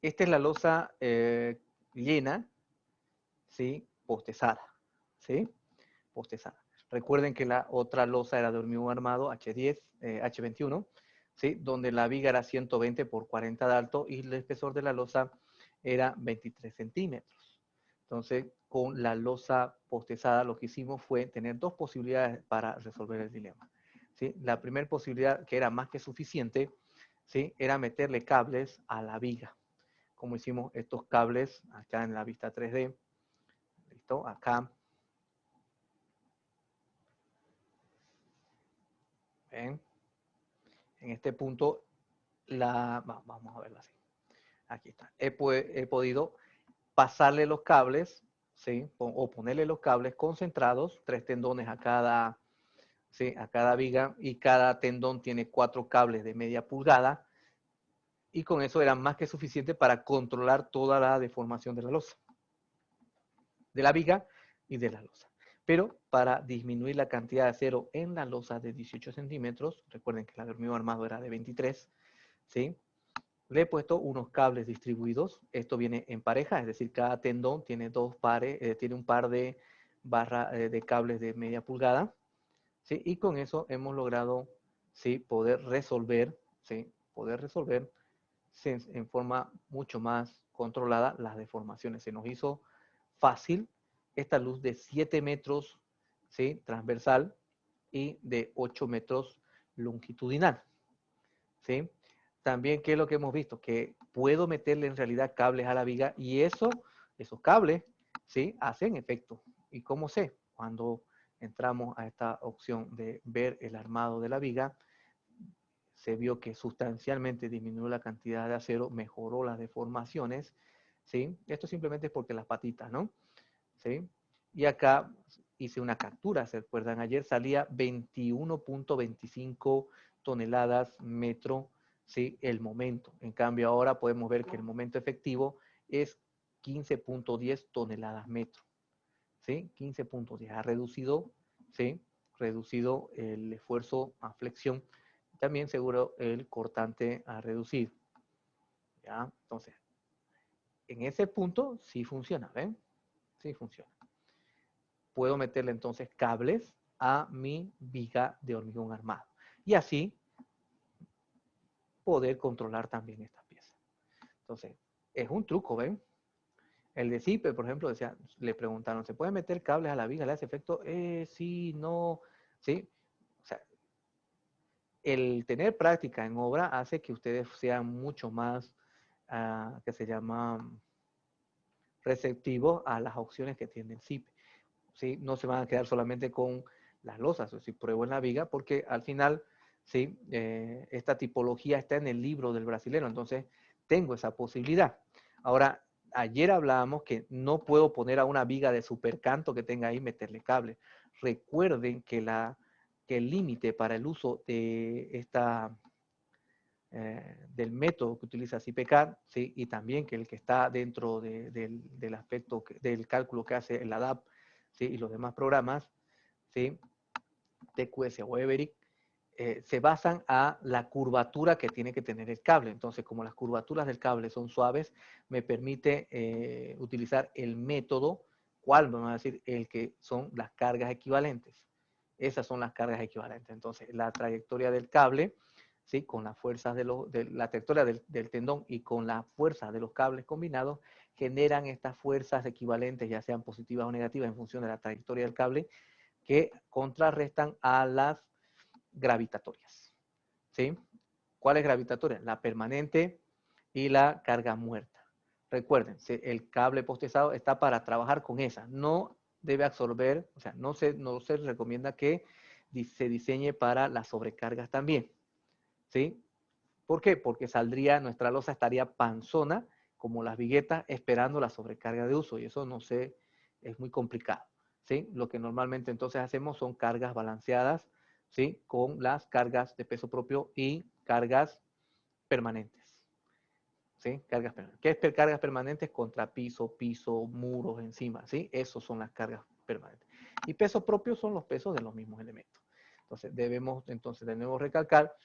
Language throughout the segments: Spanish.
esta es la losa llena, ¿sí? Postezada, ¿sí? Postezada. Recuerden que la otra losa era de hormigón armado H10, H21, ¿sí? Donde la viga era 120 por 40 de alto y el espesor de la losa era 23 centímetros. Entonces, con la losa postezada, lo que hicimos fue tener dos posibilidades para resolver el dilema, ¿sí? La primera posibilidad, que era más que suficiente, ¿sí? Era meterle cables a la viga, como hicimos estos cables acá en la vista 3D. ¿Listo? Acá. ¿Ven? En este punto, vamos a verlo así. Aquí está. He podido pasarle los cables, ¿sí? O ponerle los cables concentrados, 3 tendones ¿sí? A cada viga, y cada tendón tiene 4 cables de media pulgada, y con eso era más que suficiente para controlar toda la deformación de la losa, de la viga y de la losa. Pero para disminuir la cantidad de acero en la losa de 18 centímetros, recuerden que la de hormigón armado era de 23, ¿sí? Le he puesto unos cables distribuidos. Esto viene en pareja, es decir, cada tendón tiene dos pares, tiene un par de de cables de media pulgada, ¿sí? Y con eso hemos logrado, ¿sí? Poder resolver en forma mucho más controlada las deformaciones. Se nos hizo fácil esta luz de 7 metros, ¿sí? Transversal y de 8 metros longitudinal, ¿sí? También, ¿qué es lo que hemos visto? Que puedo meterle en realidad cables a la viga y esos cables, ¿sí? Hacen efecto. ¿Y cómo sé? Cuando entramos a esta opción de ver el armado de la viga, se vio que sustancialmente disminuyó la cantidad de acero, mejoró las deformaciones, ¿sí? Esto simplemente es porque las patitas, ¿no? ¿Sí? Y acá hice una captura, ¿se acuerdan? Ayer salía 21.25 toneladas metro, ¿sí? El momento. En cambio ahora podemos ver que el momento efectivo es 15.10 toneladas metro, ¿sí? 15.10. Ha reducido, ¿sí? Reducido el esfuerzo a flexión. También seguro el cortante ha reducido. ¿Ya? Entonces, en ese punto sí funciona, ¿ven? Sí funciona. Puedo meterle entonces cables a mi viga de hormigón armado. Y así poder controlar también estas piezas. Entonces, es un truco, ¿ven? El de Zipper, por ejemplo, decía, le preguntaron, ¿se puede meter cables a la viga? ¿Le hace efecto? Sí, no, sí. O sea, el tener práctica en obra hace que ustedes sean mucho más, que se llama, receptivos a las opciones que tiene el Zipper. ¿Sí? No se van a quedar solamente con las losas, o si pruebo en la viga, porque al final, ¿sí? Esta tipología está en el libro del brasilero, entonces tengo esa posibilidad. Ahora, ayer hablábamos que no puedo poner a una viga de supercanto que tenga ahí meterle cable. Recuerden que el límite para el uso de del método que utiliza CIPECAR, ¿sí? Y también que el que está dentro del aspecto, del cálculo que hace el ADAP, ¿sí? Y los demás programas, ¿sí? TQS o Every, se basan a la curvatura que tiene que tener el cable. Entonces, como las curvaturas del cable son suaves, me permite utilizar el método, ¿cuál? Vamos a decir, el que son las cargas equivalentes. Esas son las cargas equivalentes. Entonces, la trayectoria del cable, ¿sí? Con las fuerzas de la trayectoria del tendón y con las fuerzas de los cables combinados, generan estas fuerzas equivalentes, ya sean positivas o negativas, en función de la trayectoria del cable, que contrarrestan a las gravitatorias, ¿sí? ¿Cuál es gravitatoria? La permanente y la carga muerta. Recuerden, el cable postezado está para trabajar con esa. No debe absorber, o sea, no se recomienda que se diseñe para las sobrecargas también, ¿sí? ¿Por qué? Porque nuestra losa estaría panzona, como las viguetas, esperando la sobrecarga de uso, y eso no sé, es muy complicado, ¿sí? Lo que normalmente entonces hacemos son cargas balanceadas, ¿sí? Con las cargas de peso propio y cargas permanentes, ¿sí? Cargas permanentes. ¿Qué es cargas permanentes? Contra piso, muros encima, ¿sí? Esos son las cargas permanentes. Y peso propio son los pesos de los mismos elementos. Entonces, debemos, entonces, de nuevo recalcar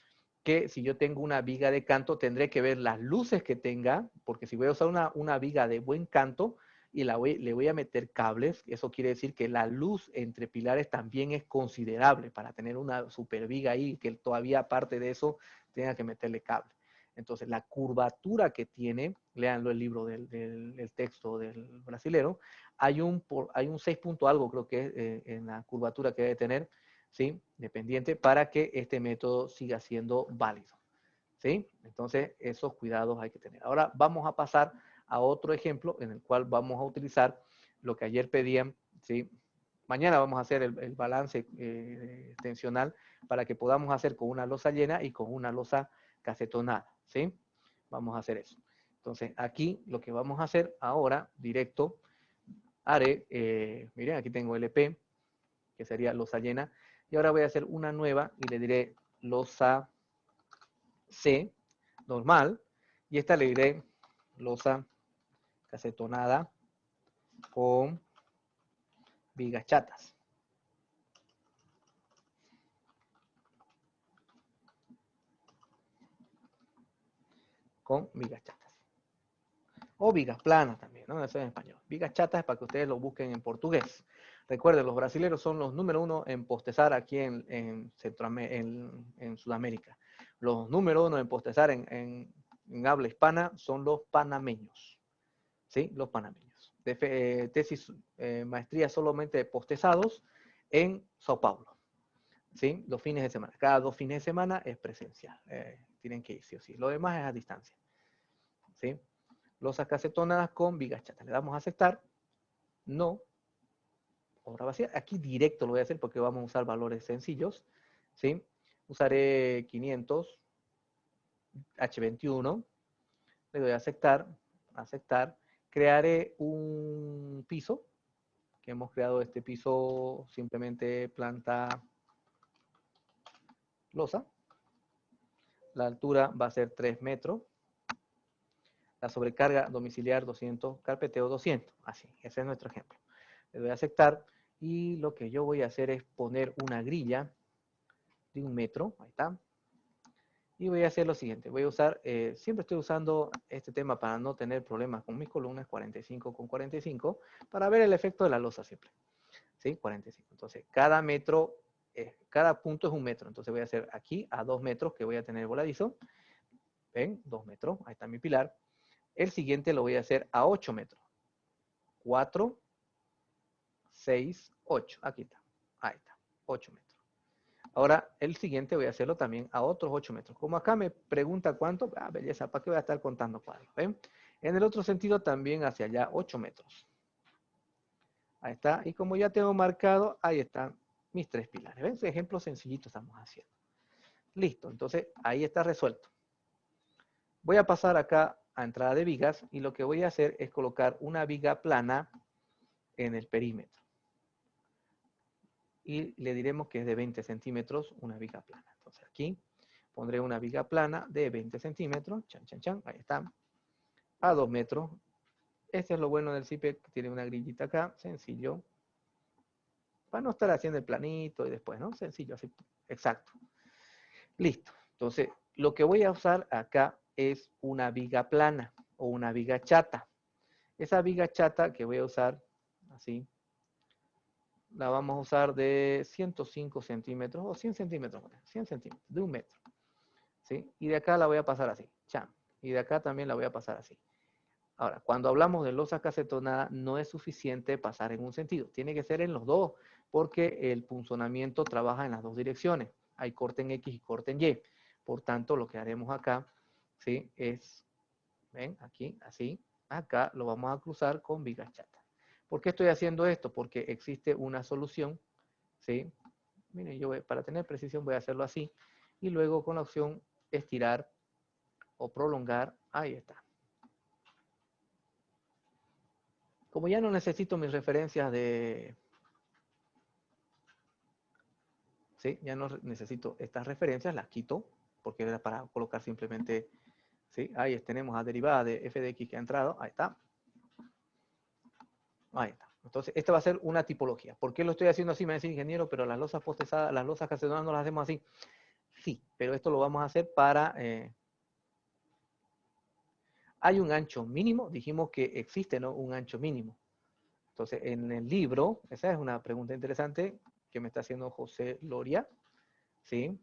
que si yo tengo una viga de canto, tendré que ver las luces que tenga, porque si voy a usar una viga de buen canto y le voy a meter cables, eso quiere decir que la luz entre pilares también es considerable para tener una super viga ahí, que todavía aparte de eso tenga que meterle cable. Entonces, la curvatura que tiene, léanlo el libro del texto del brasilero, hay un 6 punto algo, creo que es en la curvatura que debe tener, ¿sí? Dependiente para que este método siga siendo válido, ¿sí? Entonces, esos cuidados hay que tener. Ahora vamos a pasar a otro ejemplo en el cual vamos a utilizar lo que ayer pedían, ¿sí? Mañana vamos a hacer el balance tensional para que podamos hacer con una losa llena y con una losa casetonada, ¿sí? Vamos a hacer eso. Entonces, aquí lo que vamos a hacer ahora, directo, haré, miren, aquí tengo LP, que sería losa llena, y ahora voy a hacer una nueva y le diré losa C, normal, y esta le diré losa casetonada con vigas chatas. Con vigas chatas. O vigas planas también, ¿no? Eso es en español. Vigas chatas es para que ustedes lo busquen en portugués. Recuerden, los brasileños son los número 1 en postezar aquí en Sudamérica. Los número 1 en postezar en habla hispana son los panameños. ¿Sí? Los panameños. Tesis, maestría solamente postezados en Sao Paulo. ¿Sí? Los fines de semana. Cada 2 fines de semana es presencial. Tienen que ir sí o sí. Lo demás es a distancia. ¿Sí? Losas casetonadas con vigas chatas. Le damos a aceptar. No. Obra vacía. Aquí directo lo voy a hacer porque vamos a usar valores sencillos. ¿Sí? Usaré 500 H21. Le doy a aceptar. Aceptar. Crearé un piso. Que hemos creado este piso simplemente planta losa. La altura va a ser 3 metros. La sobrecarga domiciliar 200, carpeteo 200. Así, ese es nuestro ejemplo. Le doy a aceptar y lo que yo voy a hacer es poner una grilla de 1 metro. Ahí está. Y voy a hacer lo siguiente. Voy a usar, siempre estoy usando este tema para no tener problemas con mis columnas, 45 con 45, para ver el efecto de la losa siempre. ¿Sí? 45. Entonces, cada metro, cada punto es 1 metro. Entonces voy a hacer aquí a 2 metros que voy a tener voladizo. ¿Ven? 2 metros. Ahí está mi pilar. El siguiente lo voy a hacer a 8 metros. 4, 6, 8. Aquí está. Ahí está. 8 metros. Ahora, el siguiente voy a hacerlo también a otros 8 metros. Como acá me pregunta cuánto, belleza, ¿para qué voy a estar contando cuadros? ¿Ven? En el otro sentido también hacia allá 8 metros. Ahí está. Y como ya tengo marcado, ahí están mis 3 pilares. ¿Ven? Ejemplo sencillito estamos haciendo. Listo. Entonces, ahí está resuelto. Voy a pasar acá a entrada de vigas y lo que voy a hacer es colocar una viga plana en el perímetro. Y le diremos que es de 20 centímetros una viga plana. Entonces aquí pondré una viga plana de 20 centímetros. Chan, chan, chan. Ahí está. A 2 metros. Este es lo bueno del CIPEC, que tiene una grillita acá. Sencillo. Para no estar haciendo el planito y después, ¿no? Sencillo, así. Exacto. Listo. Entonces, lo que voy a usar acá es una viga plana o una viga chata. Esa viga chata que voy a usar, así, la vamos a usar de 105 centímetros o 100 centímetros, 100 centímetros, de 1 metro. ¿Sí? Y de acá la voy a pasar así, cham. Y de acá también la voy a pasar así. Ahora, cuando hablamos de losa casetonada, no es suficiente pasar en un sentido. Tiene que ser en los dos, porque el punzonamiento trabaja en las dos direcciones. Hay corte en X y corte en Y. Por tanto, lo que haremos acá, ¿sí? Es, ven, aquí, así. Acá lo vamos a cruzar con vigas chatas. ¿Por qué estoy haciendo esto? Porque existe una solución, ¿sí? Miren, yo para tener precisión voy a hacerlo así. Y luego con la opción estirar o prolongar, ahí está. Como ya no necesito mis referencias de... ¿Sí? Ya no necesito estas referencias, las quito, porque era para colocar simplemente... ¿Sí? Ahí tenemos a derivada de f de x que ha entrado, ahí está. Ahí está. Entonces, esta va a ser una tipología. ¿Por qué lo estoy haciendo así? Me dice ingeniero, pero las losas postestadas, las losas casetonales no las hacemos así. Sí, pero esto lo vamos a hacer para... hay un ancho mínimo, dijimos que existe, ¿no?, un ancho mínimo. Entonces, en el libro, esa es una pregunta interesante que me está haciendo José Loria, ¿sí?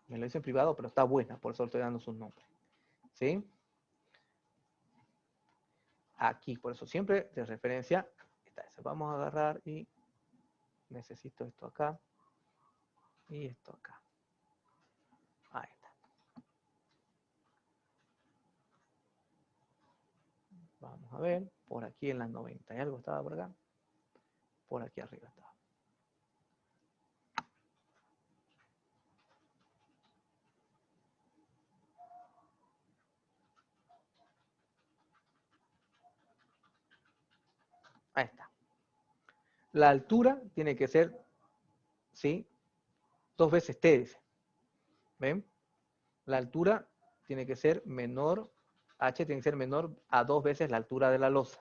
Me lo hice en privado, pero está buena, por eso estoy dando sus nombres, ¿sí? Aquí, por eso siempre de referencia está esa. Vamos a agarrar y necesito esto acá y esto acá. Ahí está. Vamos a ver, por aquí en las 90 y algo estaba por acá. Por aquí arriba estaba. Ahí está. La altura tiene que ser, ¿sí?, 2 veces T, dice. ¿Ven? La altura tiene que ser menor, H tiene que ser menor a 2 veces la altura de la losa.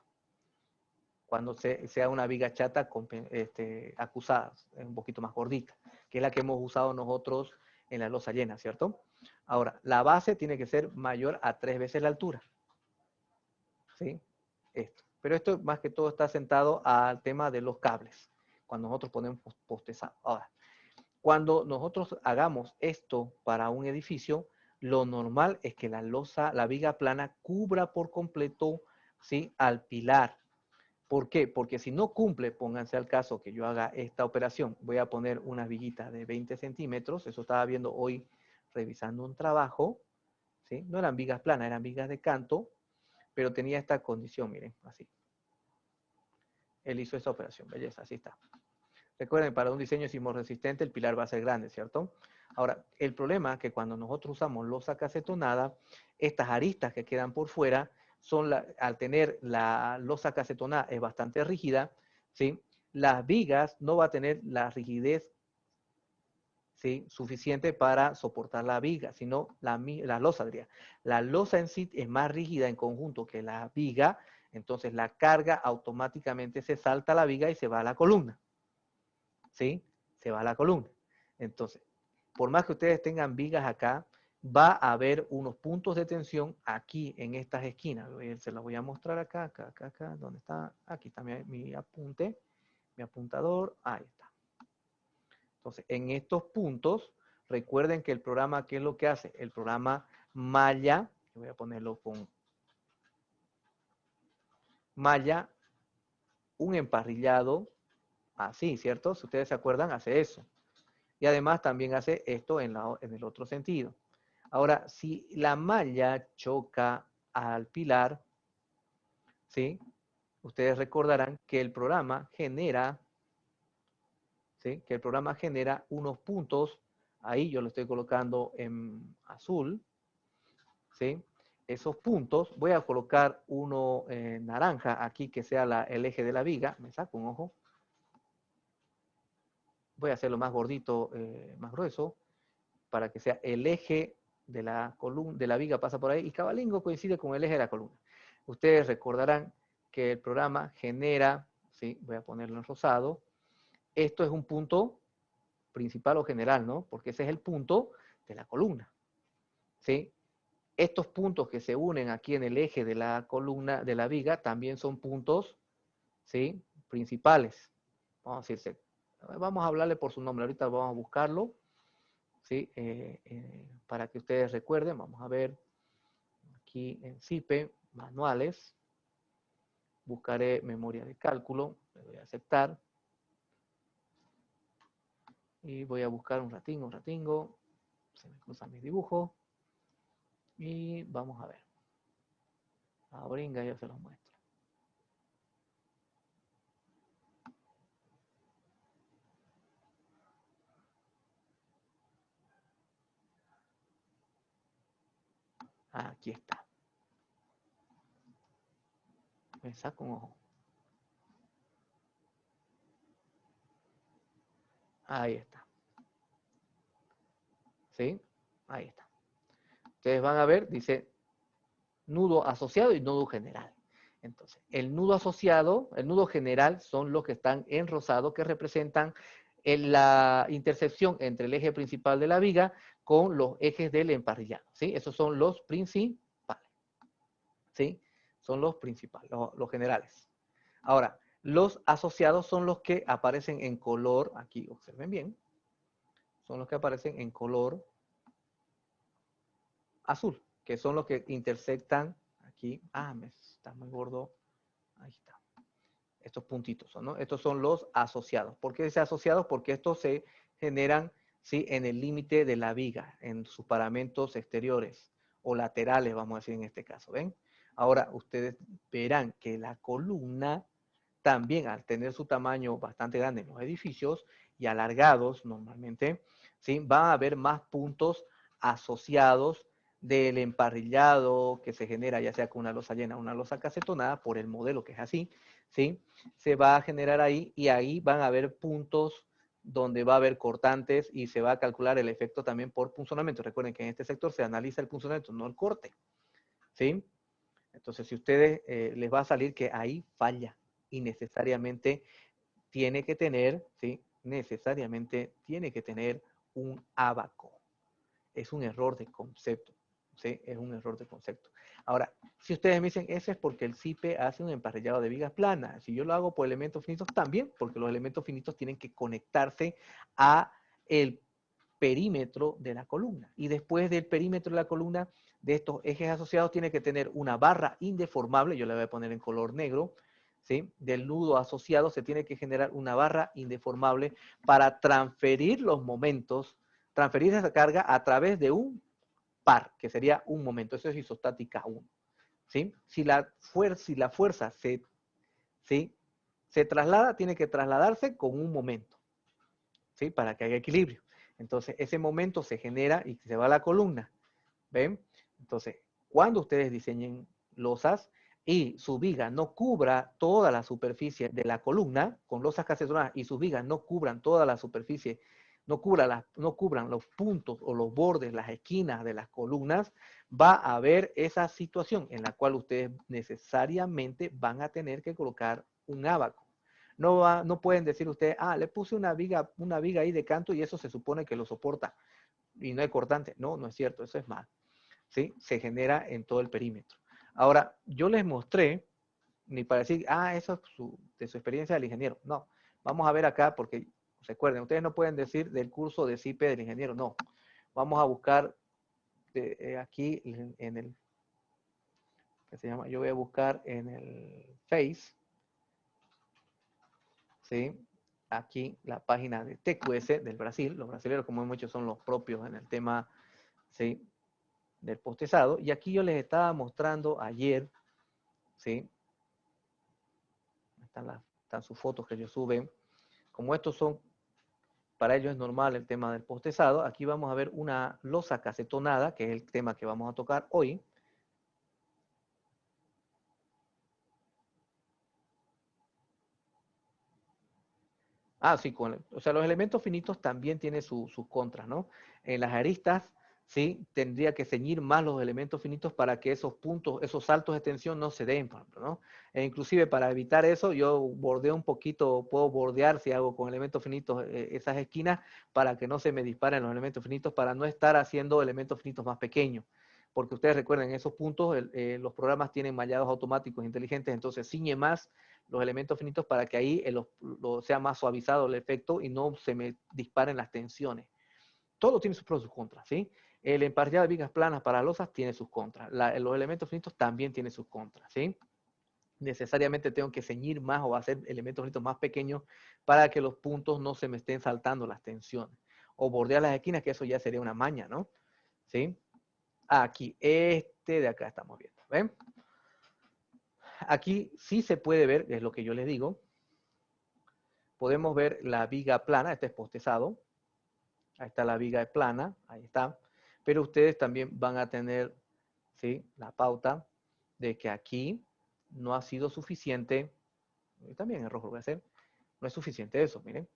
Cuando sea una viga chata acusada, un poquito más gordita, que es la que hemos usado nosotros en la losa llena, ¿cierto? Ahora, la base tiene que ser mayor a 3 veces la altura. ¿Sí? Esto. Pero esto más que todo está sentado al tema de los cables, cuando nosotros ponemos postezado. Ahora, cuando nosotros hagamos esto para un edificio, lo normal es que la losa, la viga plana, cubra por completo, ¿sí?, al pilar. ¿Por qué? Porque si no cumple, pónganse al caso que yo haga esta operación, voy a poner unas viguitas de 20 centímetros, eso estaba viendo hoy revisando un trabajo, ¿sí? No eran vigas planas, eran vigas de canto, pero tenía esta condición, miren, así. Él hizo esta operación, belleza, así está. Recuerden, para un diseño sismorresistente el pilar va a ser grande, ¿cierto? Ahora, el problema es que cuando nosotros usamos losa cacetonada, estas aristas que quedan por fuera, al tener la losa cacetonada es bastante rígida, ¿sí? Las vigas no va a tener la rigidez, ¿sí?, suficiente para soportar la viga, sino la losa, diría. La losa en sí es más rígida en conjunto que la viga, entonces la carga automáticamente se salta a la viga y se va a la columna. ¿Sí? Se va a la columna. Entonces, por más que ustedes tengan vigas acá, va a haber unos puntos de tensión aquí en estas esquinas. Se las voy a mostrar acá, acá, ¿dónde está? Aquí está mi apunte, mi apuntador, ahí está. Entonces, en estos puntos, recuerden que el programa, ¿qué es lo que hace? El programa malla, voy a ponerlo con malla, un emparrillado, así, ¿cierto? Si ustedes se acuerdan, hace eso. Y además también hace esto en el otro sentido. Ahora, si la malla choca al pilar, ¿sí?, ustedes recordarán que el programa genera, ¿sí?, que el programa genera unos puntos, ahí yo lo estoy colocando en azul, ¿sí? Esos puntos, voy a colocar uno naranja aquí que sea el eje de la viga, me saco un ojo, voy a hacerlo más gordito, más grueso, para que sea el eje de la columna, de la viga pasa por ahí, y cabalingo coincide con el eje de la columna. Ustedes recordarán que el programa genera, ¿sí?, voy a ponerlo en rosado, esto es un punto principal o general, ¿no? Porque ese es el punto de la columna, ¿sí? Estos puntos que se unen aquí en el eje de la columna, de la viga, también son puntos, ¿sí?, principales. Vamos a hablarle por su nombre, ahorita vamos a buscarlo, ¿sí? Para que ustedes recuerden, vamos a ver aquí en CIPE, manuales, buscaré memoria de cálculo, le voy a aceptar, y voy a buscar un ratingo, se me cruzan mis dibujos, y vamos a ver. Ahora ya se los muestro. Aquí está. Me saco un ojo. Ahí está. ¿Sí? Ahí está. Ustedes van a ver, dice nudo asociado y nudo general. Entonces, el nudo asociado, el nudo general son los que están en rosado, que representan en la intersección entre el eje principal de la viga con los ejes del emparrillado, ¿sí? Esos son los principales, ¿sí? Son los principales, los generales. Ahora, los asociados son los que aparecen en color, aquí observen bien, son los que aparecen en color azul, que son los que intersectan aquí. Me está muy gordo. Ahí está. Estos puntitos, ¿no? Estos son los asociados. ¿Por qué dice asociados? Porque estos se generan, ¿sí?, en el límite de la viga, en sus paramentos exteriores o laterales, vamos a decir en este caso, ¿ven? Ahora, ustedes verán que la columna también, al tener su tamaño bastante grande en los edificios y alargados normalmente, ¿sí?, va a haber más puntos asociados del emparrillado que se genera, ya sea con una losa llena o una losa casetonada, por el modelo que es así, ¿sí? Se va a generar ahí y ahí van a haber puntos donde va a haber cortantes y se va a calcular el efecto también por punzonamiento. Recuerden que en este sector se analiza el punzonamiento, no el corte, ¿sí? Entonces, si ustedes les va a salir que ahí falla y necesariamente tiene que tener, ¿sí? Necesariamente tiene que tener un ábaco. Es un error de concepto, ¿sí? Es un error de concepto. Ahora, si ustedes me dicen, eso es porque el CIPE hace un emparrillado de vigas planas. Si yo lo hago por elementos finitos, también, porque los elementos finitos tienen que conectarse a el perímetro de la columna. Y después del perímetro de la columna, de estos ejes asociados, tiene que tener una barra indeformable, yo la voy a poner en color negro, ¿sí? Del nudo asociado se tiene que generar una barra indeformable para transferir los momentos, transferir esa carga a través de un par, que sería un momento. Eso es isostática 1. ¿Sí? Si la fuerza ¿sí?, se traslada, tiene que trasladarse con un momento, ¿sí?, para que haya equilibrio. Entonces, ese momento se genera y se va a la columna. ¿Ven? Entonces, cuando ustedes diseñen losas y su viga no cubra toda la superficie de la columna, con losas casetonadas, y sus vigas no cubran toda la superficie, no cubran los puntos o los bordes, las esquinas de las columnas, va a haber esa situación en la cual ustedes necesariamente van a tener que colocar un ábaco. No pueden decir ustedes, le puse una viga ahí de canto y eso se supone que lo soporta y no hay cortante. No, no es cierto, eso es mal. ¿Sí? Se genera en todo el perímetro. Ahora, yo les mostré, ni para decir, eso es de su experiencia del ingeniero. No, vamos a ver acá, porque recuerden, ustedes no pueden decir del curso de CIPE del ingeniero, no. Vamos a buscar aquí en el, ¿qué se llama? Yo voy a buscar en el Face, ¿sí? Aquí la página de TQS del Brasil. Los brasileños, como hemos dicho, son los propios en el tema, ¿sí?, del postezado. Y aquí yo les estaba mostrando ayer, ¿sí? Están sus fotos que ellos suben. Como estos son, para ellos es normal el tema del postezado, aquí vamos a ver una losa casetonada, que es el tema que vamos a tocar hoy. Sí, o sea, los elementos finitos también tienen sus contras, ¿no? En las aristas, sí, tendría que ceñir más los elementos finitos para que esos puntos, esos saltos de tensión no se den, por ejemplo, ¿no? E inclusive para evitar eso, yo bordeo un poquito, puedo bordear si hago con elementos finitos esas esquinas para que no se me disparen los elementos finitos, para no estar haciendo elementos finitos más pequeños. Porque ustedes recuerden, en esos puntos los programas tienen mallados automáticos inteligentes, entonces ciñe más los elementos finitos para que ahí sea más suavizado el efecto y no se me disparen las tensiones. Todo tiene sus pros y sus contras, ¿sí? El emparrillado de vigas planas para losas tiene sus contras. Los elementos finitos también tienen sus contras, ¿sí? Necesariamente tengo que ceñir más o hacer elementos finitos más pequeños para que los puntos no se me estén saltando las tensiones. O bordear las esquinas, que eso ya sería una maña, ¿no? ¿Sí? Aquí, este de acá estamos viendo, ¿ven? Aquí sí se puede ver, es lo que yo les digo, podemos ver la viga plana, este es postezado, ahí está la viga plana, ahí está, pero ustedes también van a tener, ¿sí?, la pauta de que aquí no ha sido suficiente, también en rojo lo voy a hacer, no es suficiente eso, miren,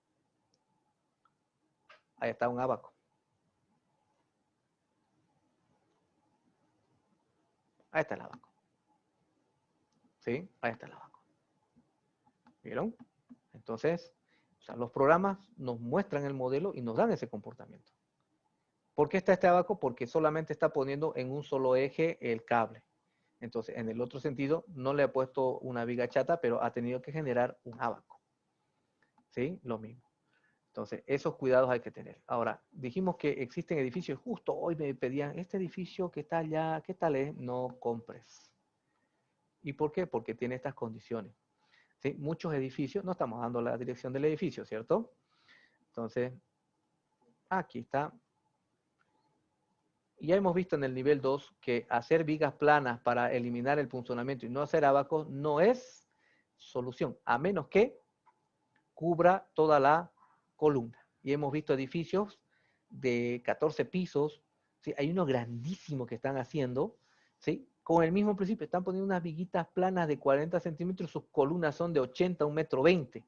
ahí está un ábaco, ahí está el ábaco, ¿sí?, ahí está el ábaco, ¿vieron? Entonces, sea, los programas nos muestran el modelo y nos dan ese comportamiento. ¿Por qué está este abaco? Porque solamente está poniendo en un solo eje el cable. Entonces, en el otro sentido, no le ha puesto una viga chata, pero ha tenido que generar un abaco. ¿Sí? Lo mismo. Entonces, esos cuidados hay que tener. Ahora, dijimos que existen edificios, justo hoy me pedían, este edificio que está allá, ¿qué tal es? No compres. ¿Y por qué? Porque tiene estas condiciones. ¿Sí? Muchos edificios, no estamos dando la dirección del edificio, ¿cierto? Entonces, aquí está. Ya hemos visto en el nivel 2 que hacer vigas planas para eliminar el punzonamiento y no hacer abacos no es solución, a menos que cubra toda la columna. Y hemos visto edificios de 14 pisos, ¿sí? Hay unos grandísimos que están haciendo, ¿sí? Con el mismo principio, están poniendo unas viguitas planas de 40 centímetros, sus columnas son de 80 a 1,20 m.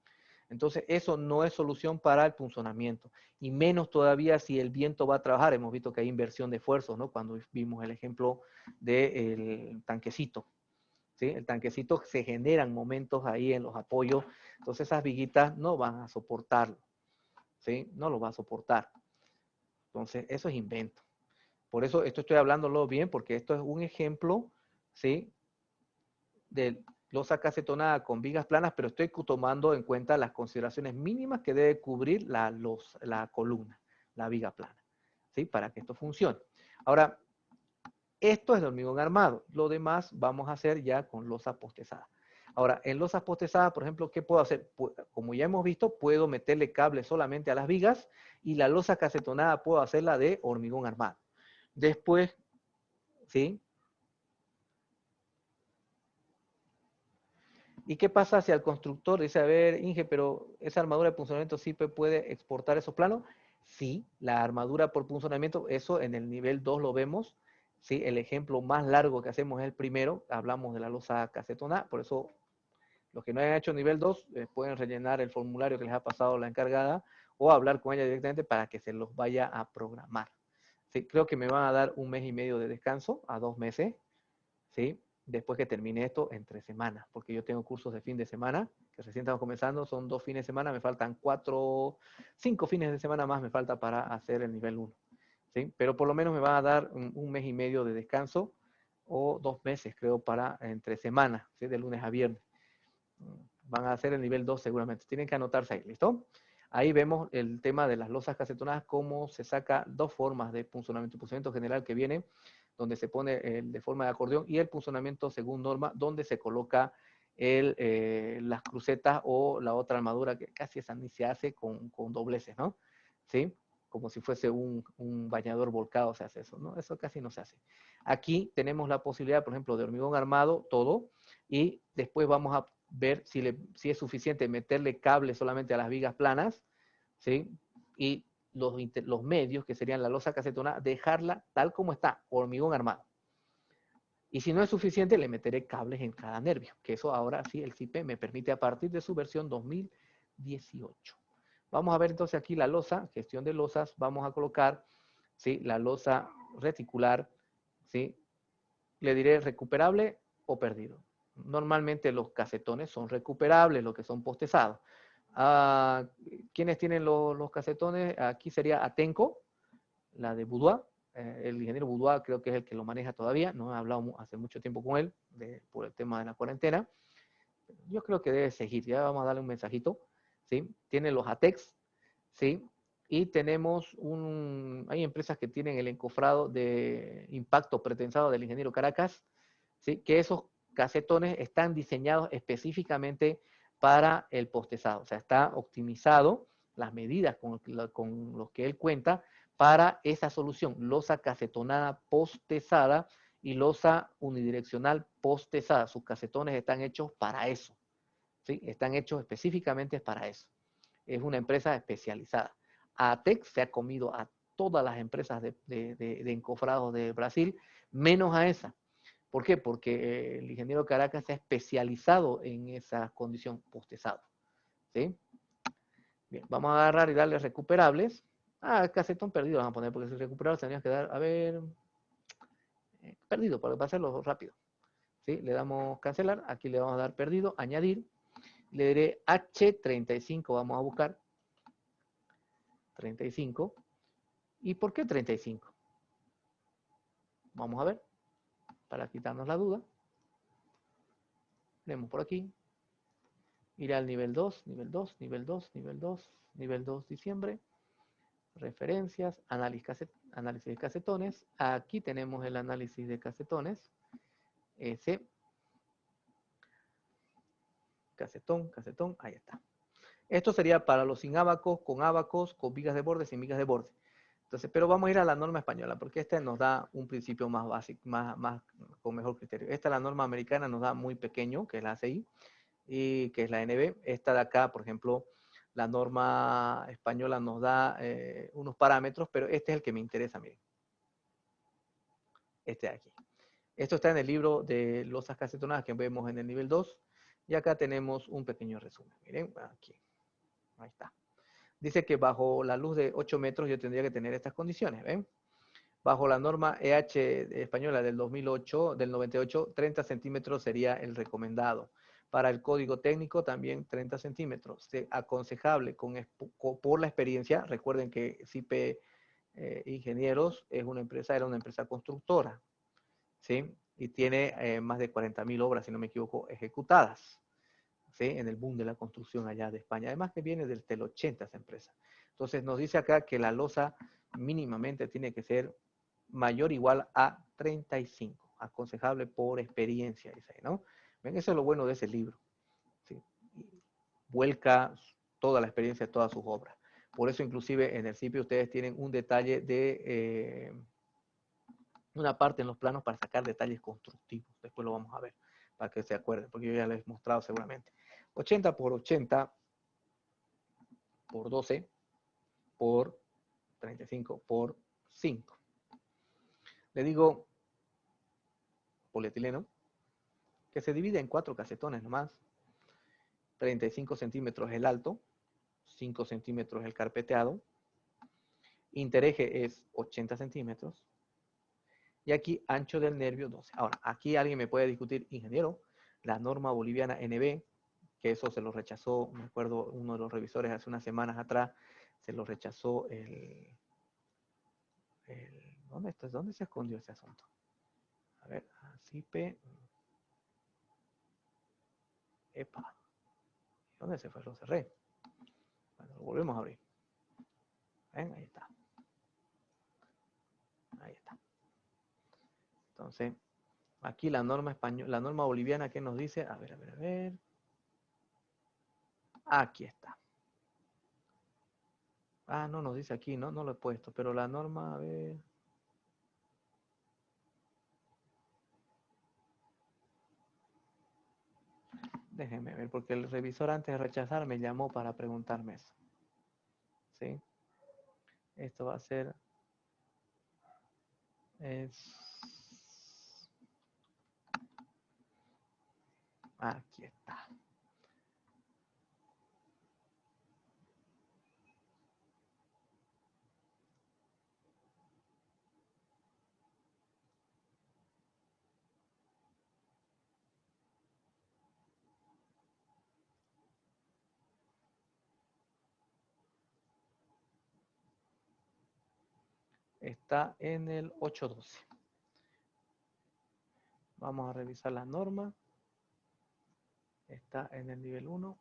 Entonces, eso no es solución para el punzonamiento, y menos todavía si el viento va a trabajar. Hemos visto que hay inversión de esfuerzos, ¿no? Cuando vimos el ejemplo del tanquecito, ¿sí? El tanquecito, se generan momentos ahí en los apoyos, entonces esas viguitas no van a soportarlo, ¿sí? No lo va a soportar. Entonces, eso es invento. Por eso esto estoy hablándolo bien, porque esto es un ejemplo, ¿sí? De losa casetonada con vigas planas, pero estoy tomando en cuenta las consideraciones mínimas que debe cubrir la columna, la viga plana, ¿sí? Para que esto funcione. Ahora, esto es de hormigón armado. Lo demás vamos a hacer ya con losa postezada. Ahora, en losas postezadas, por ejemplo, ¿qué puedo hacer? Como ya hemos visto, puedo meterle cable solamente a las vigas, y la losa casetonada puedo hacerla de hormigón armado. Después, ¿sí? ¿Y qué pasa si al constructor dice, a ver, Inge, pero esa armadura de punzonamiento sí puede exportar esos planos? Sí, la armadura por punzonamiento, eso en el nivel 2 lo vemos. Sí, el ejemplo más largo que hacemos es el primero, hablamos de la losa casetonada, por eso los que no hayan hecho nivel 2 pueden rellenar el formulario que les ha pasado la encargada o hablar con ella directamente para que se los vaya a programar. Sí, creo que me van a dar 1,5 meses de descanso, a 2 meses, ¿sí? Después que termine esto, entre semanas, porque yo tengo cursos de fin de semana, que recién estamos comenzando, son 2 fines de semana, me faltan 5 fines de semana más me falta para hacer el nivel 1, ¿sí? Pero por lo menos me van a dar 1,5 meses de descanso, o 2 meses, creo, para entre semanas, ¿sí? De lunes a viernes. Van a hacer el nivel 2 seguramente. Tienen que anotarse ahí, ¿listo? Ahí vemos el tema de las losas casetonadas, cómo se saca dos formas de punzonamiento. El punzonamiento general, que viene, donde se pone de forma de acordeón, y el punzonamiento según norma, donde se coloca las crucetas o la otra armadura, que casi esa ni se hace con dobleces, ¿no? ¿Sí? Como si fuese un bañador volcado se hace eso, ¿no? Eso casi no se hace. Aquí tenemos la posibilidad, por ejemplo, de hormigón armado, todo, y después vamos a ver si es suficiente meterle cable solamente a las vigas planas, ¿sí? Y los medios, que serían la losa casetona, dejarla tal como está, hormigón armado. Y si no es suficiente, le meteré cables en cada nervio, que eso ahora sí el CIPE me permite a partir de su versión 2018. Vamos a ver entonces aquí la losa, gestión de losas, vamos a colocar, ¿sí? La losa reticular, ¿sí? Le diré recuperable o perdido. Normalmente los casetones son recuperables, los que son postezados. ¿Quiénes tienen los casetones? Aquí sería Atenco, la de Boudoir. El ingeniero Boudoir creo que es el que lo maneja todavía. No he hablado hace mucho tiempo con él por el tema de la cuarentena. Yo creo que debe seguir. Ya vamos a darle un mensajito, ¿sí? Tiene los Atex, ¿sí? Y tenemos hay empresas que tienen el encofrado de impacto pretensado del ingeniero Caracas, ¿sí? Que esos casetones están diseñados específicamente para el postezado. O sea, está optimizado las medidas con los que él cuenta para esa solución, losa casetonada postezada y losa unidireccional postezada. Sus casetones están hechos para eso, ¿sí? Están hechos específicamente para eso. Es una empresa especializada. ATEX se ha comido a todas las empresas de encofrados de Brasil, menos a esa. ¿Por qué? Porque el ingeniero Caracas se ha especializado en esa condición postezado, ¿sí? Bien, vamos a agarrar y darle recuperables. Casetón perdido vamos a poner, porque si recuperable tendríamos que dar, a ver, perdido, para hacerlo rápido, ¿sí? Le damos cancelar, aquí le vamos a dar perdido, añadir, le diré H35, vamos a buscar, 35. ¿Y por qué 35? Vamos a ver, para quitarnos la duda. Leemos por aquí. Ir al nivel 2, nivel 2, nivel 2, nivel 2, nivel 2, diciembre. Referencias, análisis de casetones. Aquí tenemos el análisis de casetones. Ese. Casetón, ahí está. Esto sería para los sin ábacos, con vigas de borde, sin vigas de borde. Entonces, pero vamos a ir a la norma española, porque esta nos da un principio más básico, con mejor criterio. Esta, la norma americana, nos da muy pequeño, que es la ACI, y que es la NB. Esta de acá, por ejemplo, la norma española nos da unos parámetros, pero este es el que me interesa, miren. Este de aquí. Esto está en el libro de losas casetonadas que vemos en el nivel 2. Y acá tenemos un pequeño resumen. Miren, aquí. Ahí está. Dice que bajo la luz de 8 metros yo tendría que tener estas condiciones. ¿Ven? Bajo la norma EH española del 2008, del 98, 30 centímetros sería el recomendado. Para el código técnico también 30 centímetros. Aconsejable por la experiencia. Recuerden que CIPE Ingenieros era una empresa constructora. ¿Sí? Y tiene más de 40.000 obras, si no me equivoco, ejecutadas. ¿Sí? En el boom de la construcción allá de España. Además que viene desde el 80 esa empresa. Entonces nos dice acá que la losa mínimamente tiene que ser mayor o igual a 35. Aconsejable por experiencia, dice ahí, ¿no? Ven, eso es lo bueno de ese libro. ¿Sí? Vuelca toda la experiencia de todas sus obras. Por eso inclusive en el CIPE ustedes tienen un detalle de una parte en los planos para sacar detalles constructivos. Después lo vamos a ver, para que se acuerden, porque yo ya les he mostrado seguramente. 80 por 80 por 12 por 35 por 5. Le digo polietileno, que se divide en 4 casetones nomás. 35 centímetros el alto, 5 centímetros el carpeteado. Intereje es 80 centímetros. Y aquí ancho del nervio 12. Ahora, aquí alguien me puede discutir, ingeniero, la norma boliviana NB, que eso se lo rechazó, me acuerdo, uno de los revisores hace unas semanas atrás, se lo rechazó ¿dónde se escondió ese asunto? A ver, CIPE. Epa. ¿Dónde se fue? Lo cerré. Bueno, lo volvemos a abrir. ¿Ven? Ahí está. Ahí está. Entonces, aquí la norma española, la norma boliviana, ¿qué nos dice? A ver, a ver, a ver. Aquí está. Ah, no nos dice aquí, ¿no? No lo he puesto, pero la norma, a ver. Déjenme ver, porque el revisor antes de rechazar me llamó para preguntarme eso. ¿Sí? Esto va a ser... Aquí está. Está en el 812. Vamos a revisar las normas. Está en el nivel 1.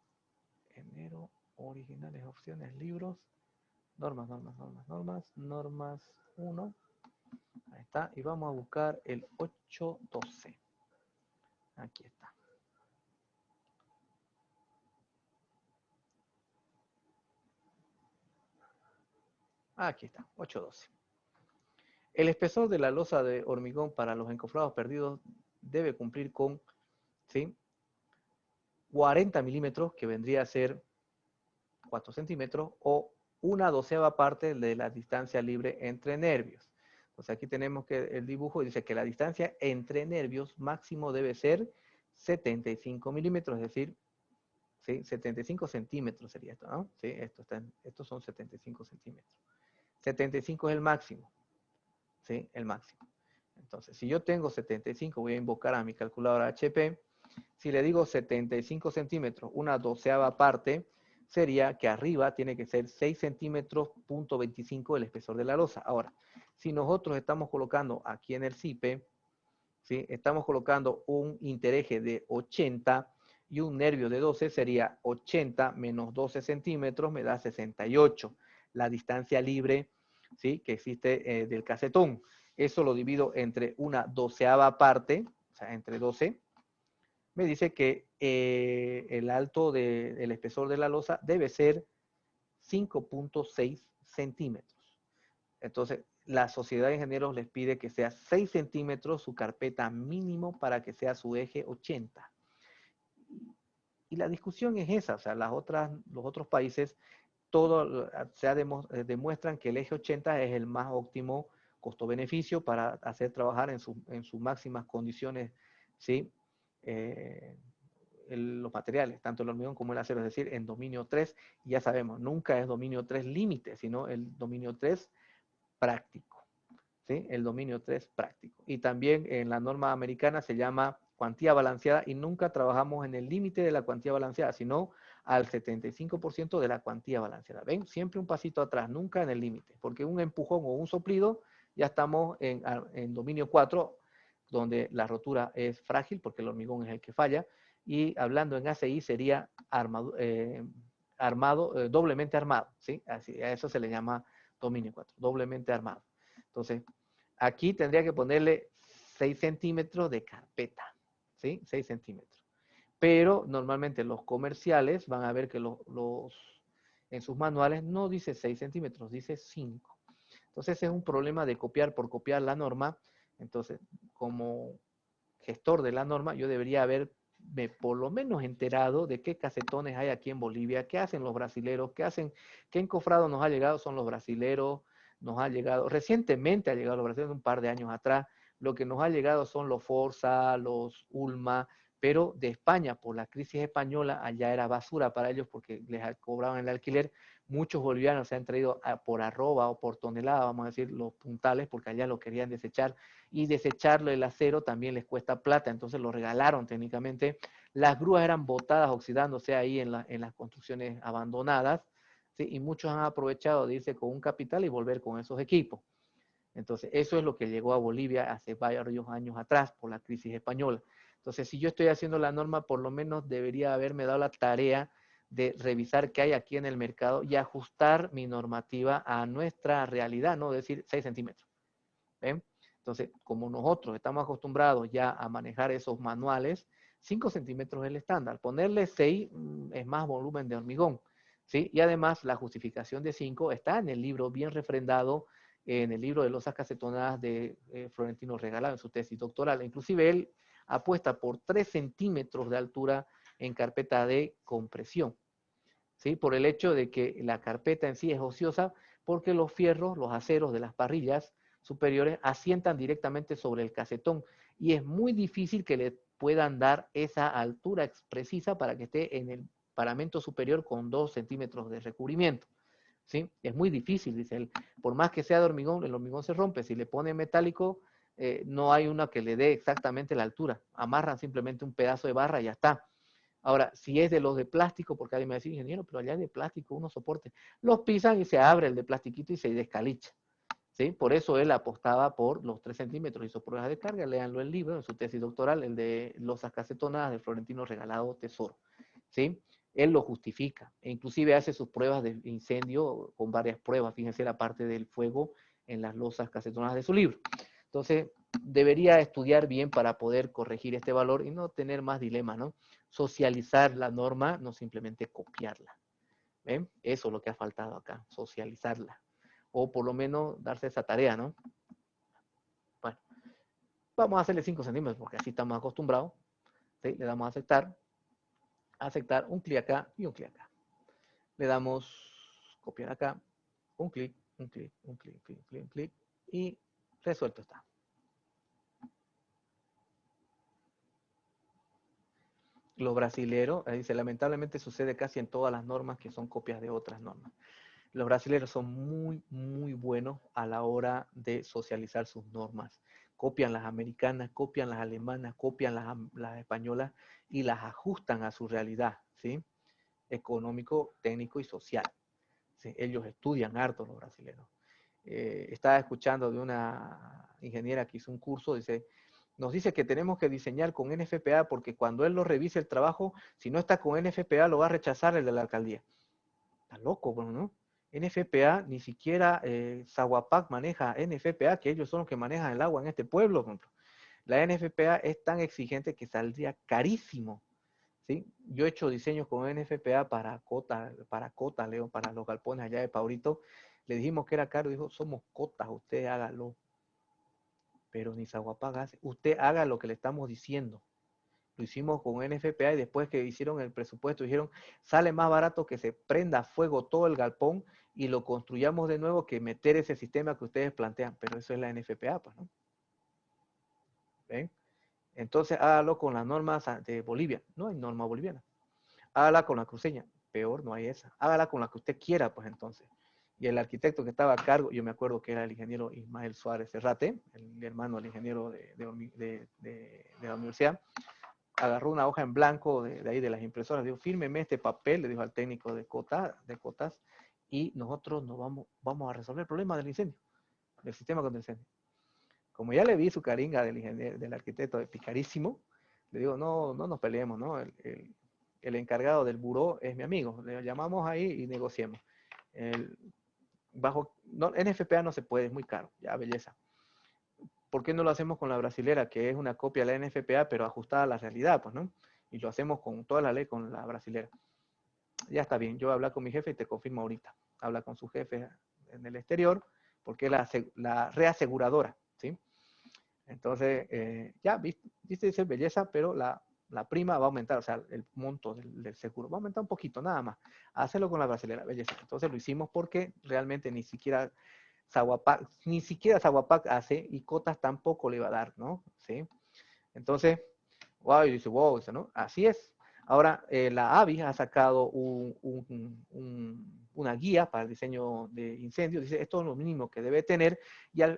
Enero, originales, opciones, libros. Normas 1. Ahí está. Y vamos a buscar el 812. Aquí está. Aquí está, 812. El espesor de la losa de hormigón para los encofrados perdidos debe cumplir con, ¿sí?, 40 milímetros, que vendría a ser 4 centímetros, o 1/12 parte de la distancia libre entre nervios. Entonces aquí tenemos que el dibujo dice que la distancia entre nervios máximo debe ser 75 milímetros, es decir, ¿sí?, 75 centímetros sería esto, ¿no? ¿Sí? Estos son 75 centímetros. 75 es el máximo. ¿Sí? El máximo. Entonces, si yo tengo 75, voy a invocar a mi calculadora HP. Si le digo 75 centímetros, 1/12 parte, sería que arriba tiene que ser 6 centímetros, punto 25 el espesor de la losa. Ahora, si nosotros estamos colocando aquí en el CIPE, ¿sí? Estamos colocando un intereje de 80 y un nervio de 12, sería 80 menos 12 centímetros, me da 68. La distancia libre, ¿sí? Que existe del casetón. Eso lo divido entre una doceava parte, o sea, entre 12. Me dice que el alto del espesor de la losa debe ser 5.6 centímetros. Entonces, la Sociedad de Ingenieros les pide que sea 6 centímetros su carpeta mínimo para que sea su eje 80. Y la discusión es esa, o sea, los otros países demuestran que el eje 80 es el más óptimo costo-beneficio para hacer trabajar en sus máximas condiciones, ¿sí? Los materiales, tanto el hormigón como el acero, es decir, en dominio 3, ya sabemos, nunca es dominio 3 límite, sino el dominio 3 práctico, ¿sí? El dominio 3 práctico. Y también en la norma americana se llama cuantía balanceada y nunca trabajamos en el límite de la cuantía balanceada, sino al 75% de la cuantía balanceada. ¿Ven? Siempre un pasito atrás, nunca en el límite, porque un empujón o un soplido, ya estamos en dominio 4, donde la rotura es frágil, porque el hormigón es el que falla, y hablando en ACI sería doblemente armado, ¿sí? Así, a eso se le llama dominio 4, doblemente armado. Entonces, aquí tendría que ponerle 6 centímetros de carpeta, ¿sí? 6 centímetros. Pero normalmente los comerciales van a ver que en sus manuales no dice 6 centímetros, dice 5. Entonces, ese es un problema de copiar por copiar la norma. Entonces, como gestor de la norma, yo debería haberme por lo menos enterado de qué casetones hay aquí en Bolivia, qué hacen los brasileros, qué encofrado nos ha llegado son los brasileros, nos ha llegado, recientemente ha llegado los brasileños, un par de años atrás, lo que nos ha llegado son los Forza, los Ulma, pero de España, por la crisis española, allá era basura para ellos porque les cobraban el alquiler. Muchos bolivianos se han traído por arroba o por tonelada, vamos a decir, los puntales, porque allá lo querían desechar, y desecharlo el acero también les cuesta plata, entonces lo regalaron técnicamente. Las grúas eran botadas, oxidándose ahí en las construcciones abandonadas, ¿sí? Y muchos han aprovechado de irse con un capital y volver con esos equipos. Entonces, eso es lo que llegó a Bolivia hace varios años atrás por la crisis española. Entonces, si yo estoy haciendo la norma, por lo menos debería haberme dado la tarea de revisar qué hay aquí en el mercado y ajustar mi normativa a nuestra realidad, no decir 6 centímetros. ¿Ven? Entonces, como nosotros estamos acostumbrados ya a manejar esos manuales, 5 centímetros es el estándar. Ponerle 6 es más volumen de hormigón, ¿sí? Y además la justificación de 5 está en el libro bien refrendado, en el libro de losas casetonadas de Florentino Regalado en su tesis doctoral. Inclusive él apuesta por 3 centímetros de altura en carpeta de compresión, ¿sí? Por el hecho de que la carpeta en sí es ociosa, porque los fierros, los aceros de las parrillas superiores asientan directamente sobre el casetón y es muy difícil que le puedan dar esa altura precisa para que esté en el paramento superior con 2 centímetros de recubrimiento, ¿sí? Es muy difícil, dice él. Por más que sea de hormigón, el hormigón se rompe. Si le pone metálico, no hay una que le dé exactamente la altura. Amarran simplemente un pedazo de barra y ya está. Ahora, si es de los de plástico, porque alguien me dice, ingeniero, pero allá es de plástico, unos soportes, los pisan y se abre el de plastiquito y se descalicha, ¿sí? Por eso él apostaba por los 3 centímetros, hizo pruebas de carga, léanlo el libro, en su tesis doctoral, el de losas casetonadas de Florentino Regalado Tesoro, ¿sí? Él lo justifica, e inclusive hace sus pruebas de incendio con varias pruebas, fíjense la parte del fuego en las losas casetonadas de su libro. Entonces, debería estudiar bien para poder corregir este valor y no tener más dilemas, ¿no? Socializar la norma, no simplemente copiarla. ¿Ven? Eso es lo que ha faltado acá, socializarla. O por lo menos darse esa tarea, ¿no? Bueno, vamos a hacerle 5 centímetros porque así estamos acostumbrados. ¿Sí? Le damos a aceptar, un clic acá y un clic acá. Le damos copiar acá, un clic, un clic, un clic, un clic, un clic, y resuelto está. Los brasileros, dice, lamentablemente sucede casi en todas las normas que son copias de otras normas. Los brasileños son muy buenos a la hora de socializar sus normas. Copian las americanas, copian las alemanas, copian las españolas y las ajustan a su realidad, ¿sí? económico, técnico y social. ¿Sí? Ellos estudian harto los brasileños. Estaba escuchando de una ingeniera que hizo un curso, nos dice que tenemos que diseñar con NFPA porque cuando él lo revise el trabajo, si no está con NFPA lo va a rechazar el de la alcaldía. Está loco, bueno, ¿no? NFPA, ni siquiera Zaguapac maneja NFPA, que ellos son los que manejan el agua en este pueblo. La NFPA es tan exigente que saldría carísimo. ¿Sí? Yo he hecho diseños con NFPA para Cota, León, para los galpones allá de Paurito. Le dijimos que era caro, dijo, somos cotas, usted hágalo. Pero ni Zaguapac hace. Usted haga lo que le estamos diciendo. Lo hicimos con NFPA y después que hicieron el presupuesto dijeron, sale más barato que se prenda a fuego todo el galpón y lo construyamos de nuevo que meter ese sistema que ustedes plantean. Pero eso es la NFPA, pues, ¿no? ¿Ven? Entonces hágalo con las normas de Bolivia. No hay norma boliviana. Hágala con la cruceña. Peor, no hay esa. Hágala con la que usted quiera, pues entonces. Y el arquitecto que estaba a cargo, yo me acuerdo que era el ingeniero Ismael Suárez Serrate, el hermano del ingeniero de la universidad, agarró una hoja en blanco de ahí de las impresoras, dijo, fírmeme este papel, le dijo al técnico de cotas, y nosotros nos vamos a resolver el problema del incendio, del sistema contra incendio. Como ya le vi su caringa del arquitecto picarísimo, le digo, no nos peleemos, ¿no? El encargado del buró es mi amigo, le llamamos ahí y negociemos. NFPA no se puede, es muy caro, ya belleza. ¿Por qué no lo hacemos con la brasilera, que es una copia de la NFPA, pero ajustada a la realidad, pues, ¿no? Y lo hacemos con toda la ley con la brasilera. Ya está bien, yo voy a hablar con mi jefe y te confirmo ahorita. Habla con su jefe en el exterior, porque es la reaseguradora, ¿sí? Entonces, ya, viste, dice belleza, pero la prima va a aumentar, o sea, el monto del seguro va a aumentar un poquito, nada más. Hacerlo con la brasilera, belleza. Entonces lo hicimos porque realmente ni siquiera Zaguapac hace y Cotas tampoco le va a dar, ¿no? ¿Sí? Entonces, wow, y dice, wow, ¿no? Así es. Ahora, la AVI ha sacado una guía para el diseño de incendios. Dice, esto es lo mínimo que debe tener.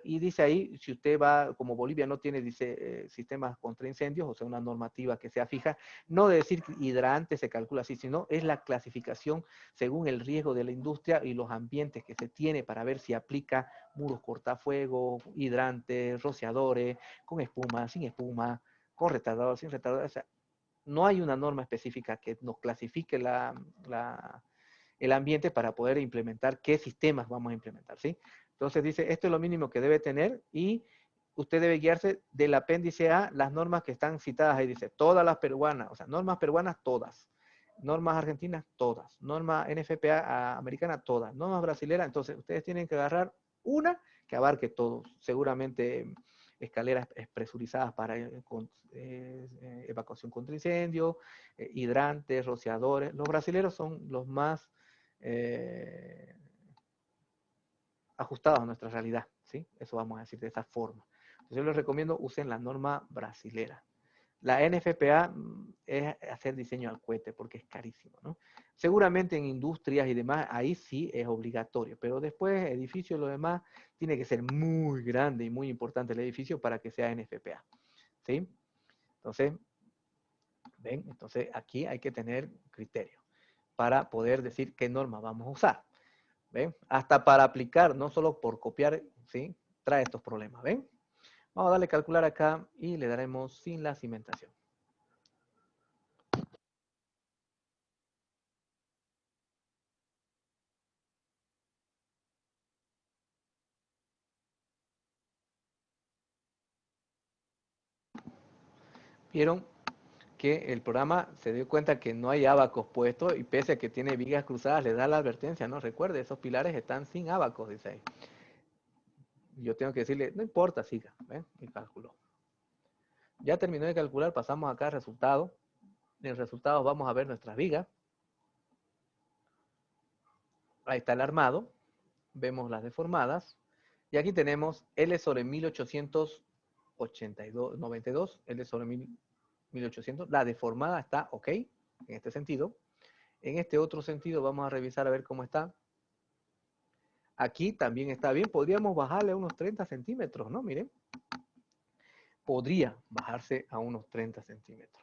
Y dice ahí, si usted va, como Bolivia no tiene, dice, sistemas contra incendios, o sea, una normativa que sea fija, no de decir hidrante se calcula así, sino es la clasificación según el riesgo de la industria y los ambientes que se tiene para ver si aplica muros cortafuegos, hidrantes, rociadores, con espuma, sin espuma, con retardador, sin retardador. O sea, no hay una norma específica que nos clasifique el ambiente para poder implementar qué sistemas vamos a implementar, ¿sí? Entonces dice, esto es lo mínimo que debe tener y usted debe guiarse del apéndice A, las normas que están citadas ahí, dice, todas las peruanas, o sea, normas peruanas todas, normas argentinas todas, norma NFPA americana todas, normas brasileras, entonces ustedes tienen que agarrar una que abarque todo, seguramente escaleras presurizadas para evacuación contra incendio, hidrantes, rociadores. Los brasileños son los más ajustados a nuestra realidad, ¿sí? Eso vamos a decir de esa forma. Entonces yo les recomiendo usen la norma brasilera. La NFPA es hacer diseño al cohete porque es carísimo, ¿no? Seguramente en industrias y demás, ahí sí es obligatorio, pero después edificio y lo demás tiene que ser muy grande y muy importante el edificio para que sea NFPA, ¿sí? Entonces, ven, entonces aquí hay que tener criterio para poder decir qué norma vamos a usar, ¿ven? Hasta para aplicar, no solo por copiar, ¿sí? Trae estos problemas, ¿ven? Vamos a darle calcular acá y le daremos sin la cimentación. ¿Vieron? Que el programa se dio cuenta que no hay abacos puestos y pese a que tiene vigas cruzadas, le da la advertencia, ¿no? Recuerde, esos pilares están sin abacos, dice ahí. Yo tengo que decirle, no importa, siga, ¿ven? Y calculó. Ya terminó de calcular, pasamos acá al resultado. En el resultado vamos a ver nuestras vigas. Ahí está el armado. Vemos las deformadas. Y aquí tenemos L sobre 1892, L sobre 1800. La deformada está ok, en este sentido. En este otro sentido vamos a revisar a ver cómo está. Aquí también está bien. Podríamos bajarle a unos 30 centímetros, ¿no? Miren. Podría bajarse a unos 30 centímetros.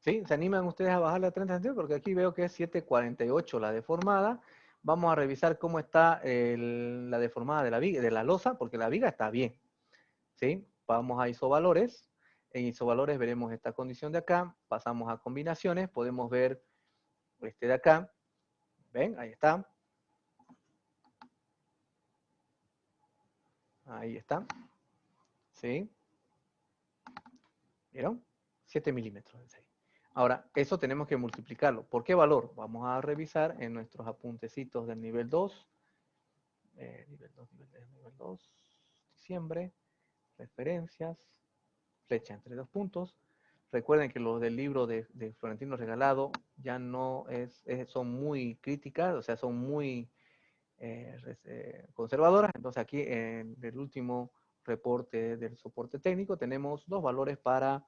¿Sí? ¿Se animan ustedes a bajarle a 30 centímetros? Porque aquí veo que es 748 la deformada. Vamos a revisar cómo está la deformada de la viga, de la losa, porque la viga está bien. ¿Sí? Vamos a isovalores. En isovalores veremos esta condición de acá. Pasamos a combinaciones. Podemos ver este de acá. ¿Ven? Ahí está. Ahí está. ¿Sí? ¿Vieron? 7 milímetros. Ahora, eso tenemos que multiplicarlo. ¿Por qué valor? Vamos a revisar en nuestros apuntecitos del nivel 2. Nivel 2, diciembre, referencias, flecha entre dos puntos. Recuerden que los del libro de Florentino Regalado ya no son muy críticas, o sea, son muy conservadoras. Entonces aquí en el último reporte del soporte técnico tenemos dos valores para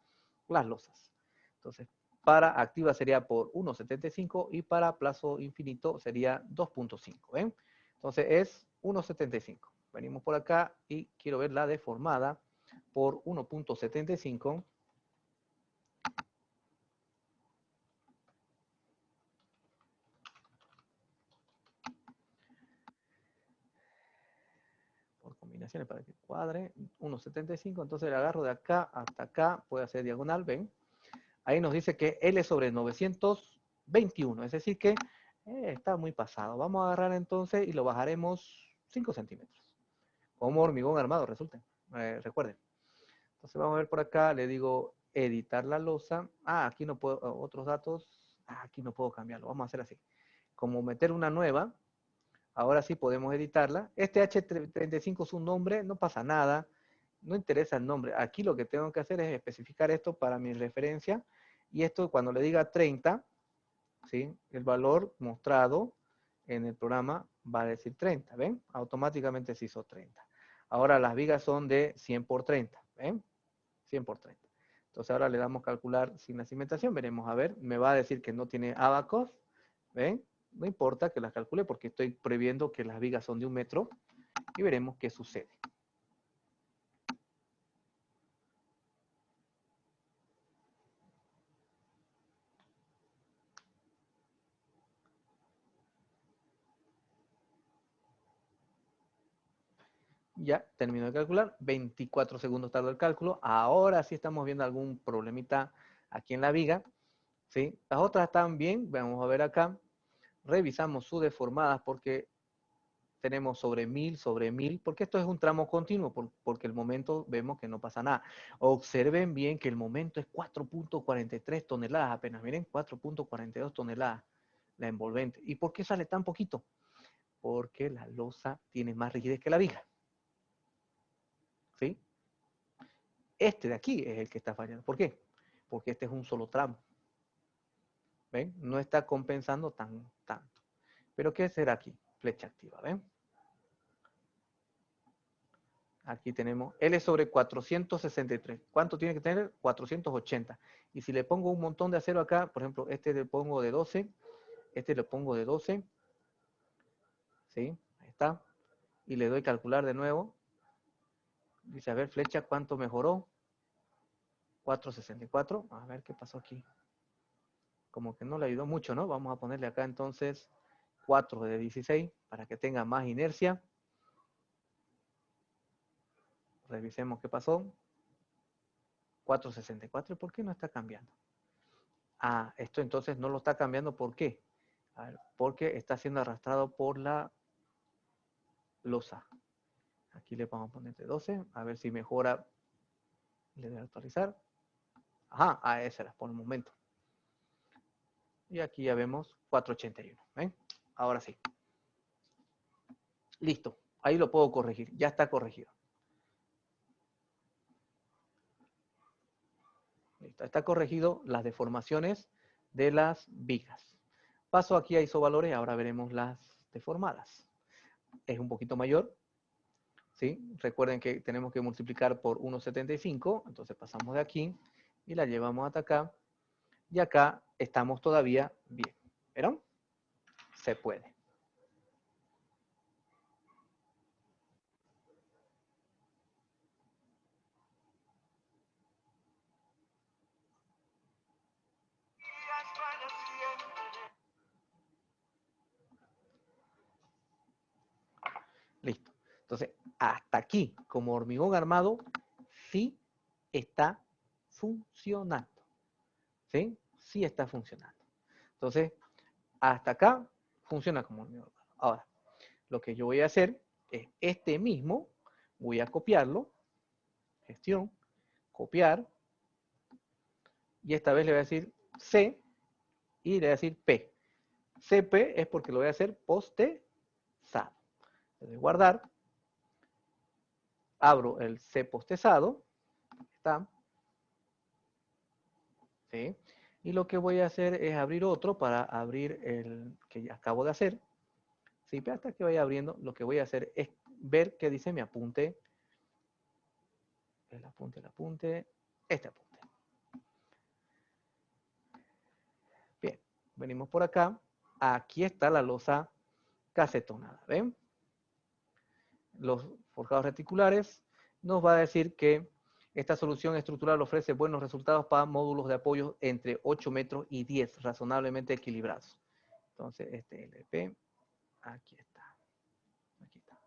las losas. Entonces, para activa sería por 1.75 y para plazo infinito sería 2.5. ¿Ven? Entonces es 1.75. Venimos por acá y quiero ver la deformada por 1.75. Por combinaciones para que cuadre. 1.75. Entonces le agarro de acá hasta acá. Puede hacer diagonal. ¿Ven? Ahí nos dice que L sobre 921. Es decir que está muy pasado. Vamos a agarrar entonces y lo bajaremos 5 centímetros. Como hormigón armado, resulten. Recuerden. Entonces vamos a ver por acá, le digo editar la losa. Aquí no puedo, otros datos. Aquí no puedo cambiarlo. Vamos a hacer así. Como meter una nueva, ahora sí podemos editarla. Este H35 es un nombre, no pasa nada. No interesa el nombre. Aquí lo que tengo que hacer es especificar esto para mi referencia. Y esto cuando le diga 30, ¿sí? El valor mostrado en el programa va a decir 30, ¿ven? Automáticamente se hizo 30. Ahora las vigas son de 100 por 30, ¿ven? 100 por 30. Entonces ahora le damos calcular sin la cimentación, veremos a ver, me va a decir que no tiene abacos, ¿ven? No importa que las calcule porque estoy previendo que las vigas son de 1 metro y veremos qué sucede. Ya terminó de calcular, 24 segundos tardó el cálculo. Ahora sí estamos viendo algún problemita aquí en la viga, ¿sí? Las otras están bien, vamos a ver acá. Revisamos sus deformadas porque tenemos sobre 1000, porque esto es un tramo continuo, porque el momento vemos que no pasa nada. Observen bien que el momento es 4.43 toneladas apenas, miren, 4.42 toneladas la envolvente. ¿Y por qué sale tan poquito? Porque la losa tiene más rigidez que la viga. ¿Sí? Este de aquí es el que está fallando. ¿Por qué? Porque este es un solo tramo. ¿Ven? No está compensando tanto. ¿Pero qué será aquí? Flecha activa, ¿ven? Aquí tenemos L sobre 463. ¿Cuánto tiene que tener? 480. Y si le pongo un montón de acero acá, por ejemplo, este le pongo de 12, este le pongo de 12, ¿sí? Ahí está. Y le doy calcular de nuevo. Dice, a ver, flecha, ¿cuánto mejoró? 464. A ver qué pasó aquí. Como que no le ayudó mucho, ¿no? Vamos a ponerle acá entonces 4 de 16 para que tenga más inercia. Revisemos qué pasó. 464. ¿Por qué no está cambiando? Esto entonces no lo está cambiando. ¿Por qué? A ver, porque está siendo arrastrado por la losa. Aquí le vamos a poner de 12. A ver si mejora. Le doy a actualizar. Ajá, esa era por el momento. Y aquí ya vemos 481. ¿Ven? Ahora sí. Listo. Ahí lo puedo corregir. Ya está corregido. Listo. Está corregido las deformaciones de las vigas. Paso aquí a isovalores. Ahora veremos las deformadas. Es un poquito mayor. ¿Sí? Recuerden que tenemos que multiplicar por 1.75. Entonces pasamos de aquí y la llevamos hasta acá. Y acá estamos todavía bien. ¿Vieron? Se puede. Listo. Entonces, hasta aquí, como hormigón armado, sí está funcionando. ¿Sí? Sí está funcionando. Entonces, hasta acá funciona como hormigón armado. Ahora, lo que yo voy a hacer es este mismo, voy a copiarlo, gestión, copiar, y esta vez le voy a decir C y le voy a decir P. CP es porque lo voy a hacer postezado. Le doy guardar, abro el C postezado, está, ¿sí? Y lo que voy a hacer es abrir otro para abrir el que ya acabo de hacer. ¿Sí? Hasta que vaya abriendo, lo que voy a hacer es ver qué dice mi apunte. El apunte, este apunte. Bien, venimos por acá. Aquí está la losa casetonada, ¿ven? Los forjados reticulares nos va a decir que esta solución estructural ofrece buenos resultados para módulos de apoyo entre 8 metros y 10, razonablemente equilibrados. Entonces, este LP, aquí está. Aquí está.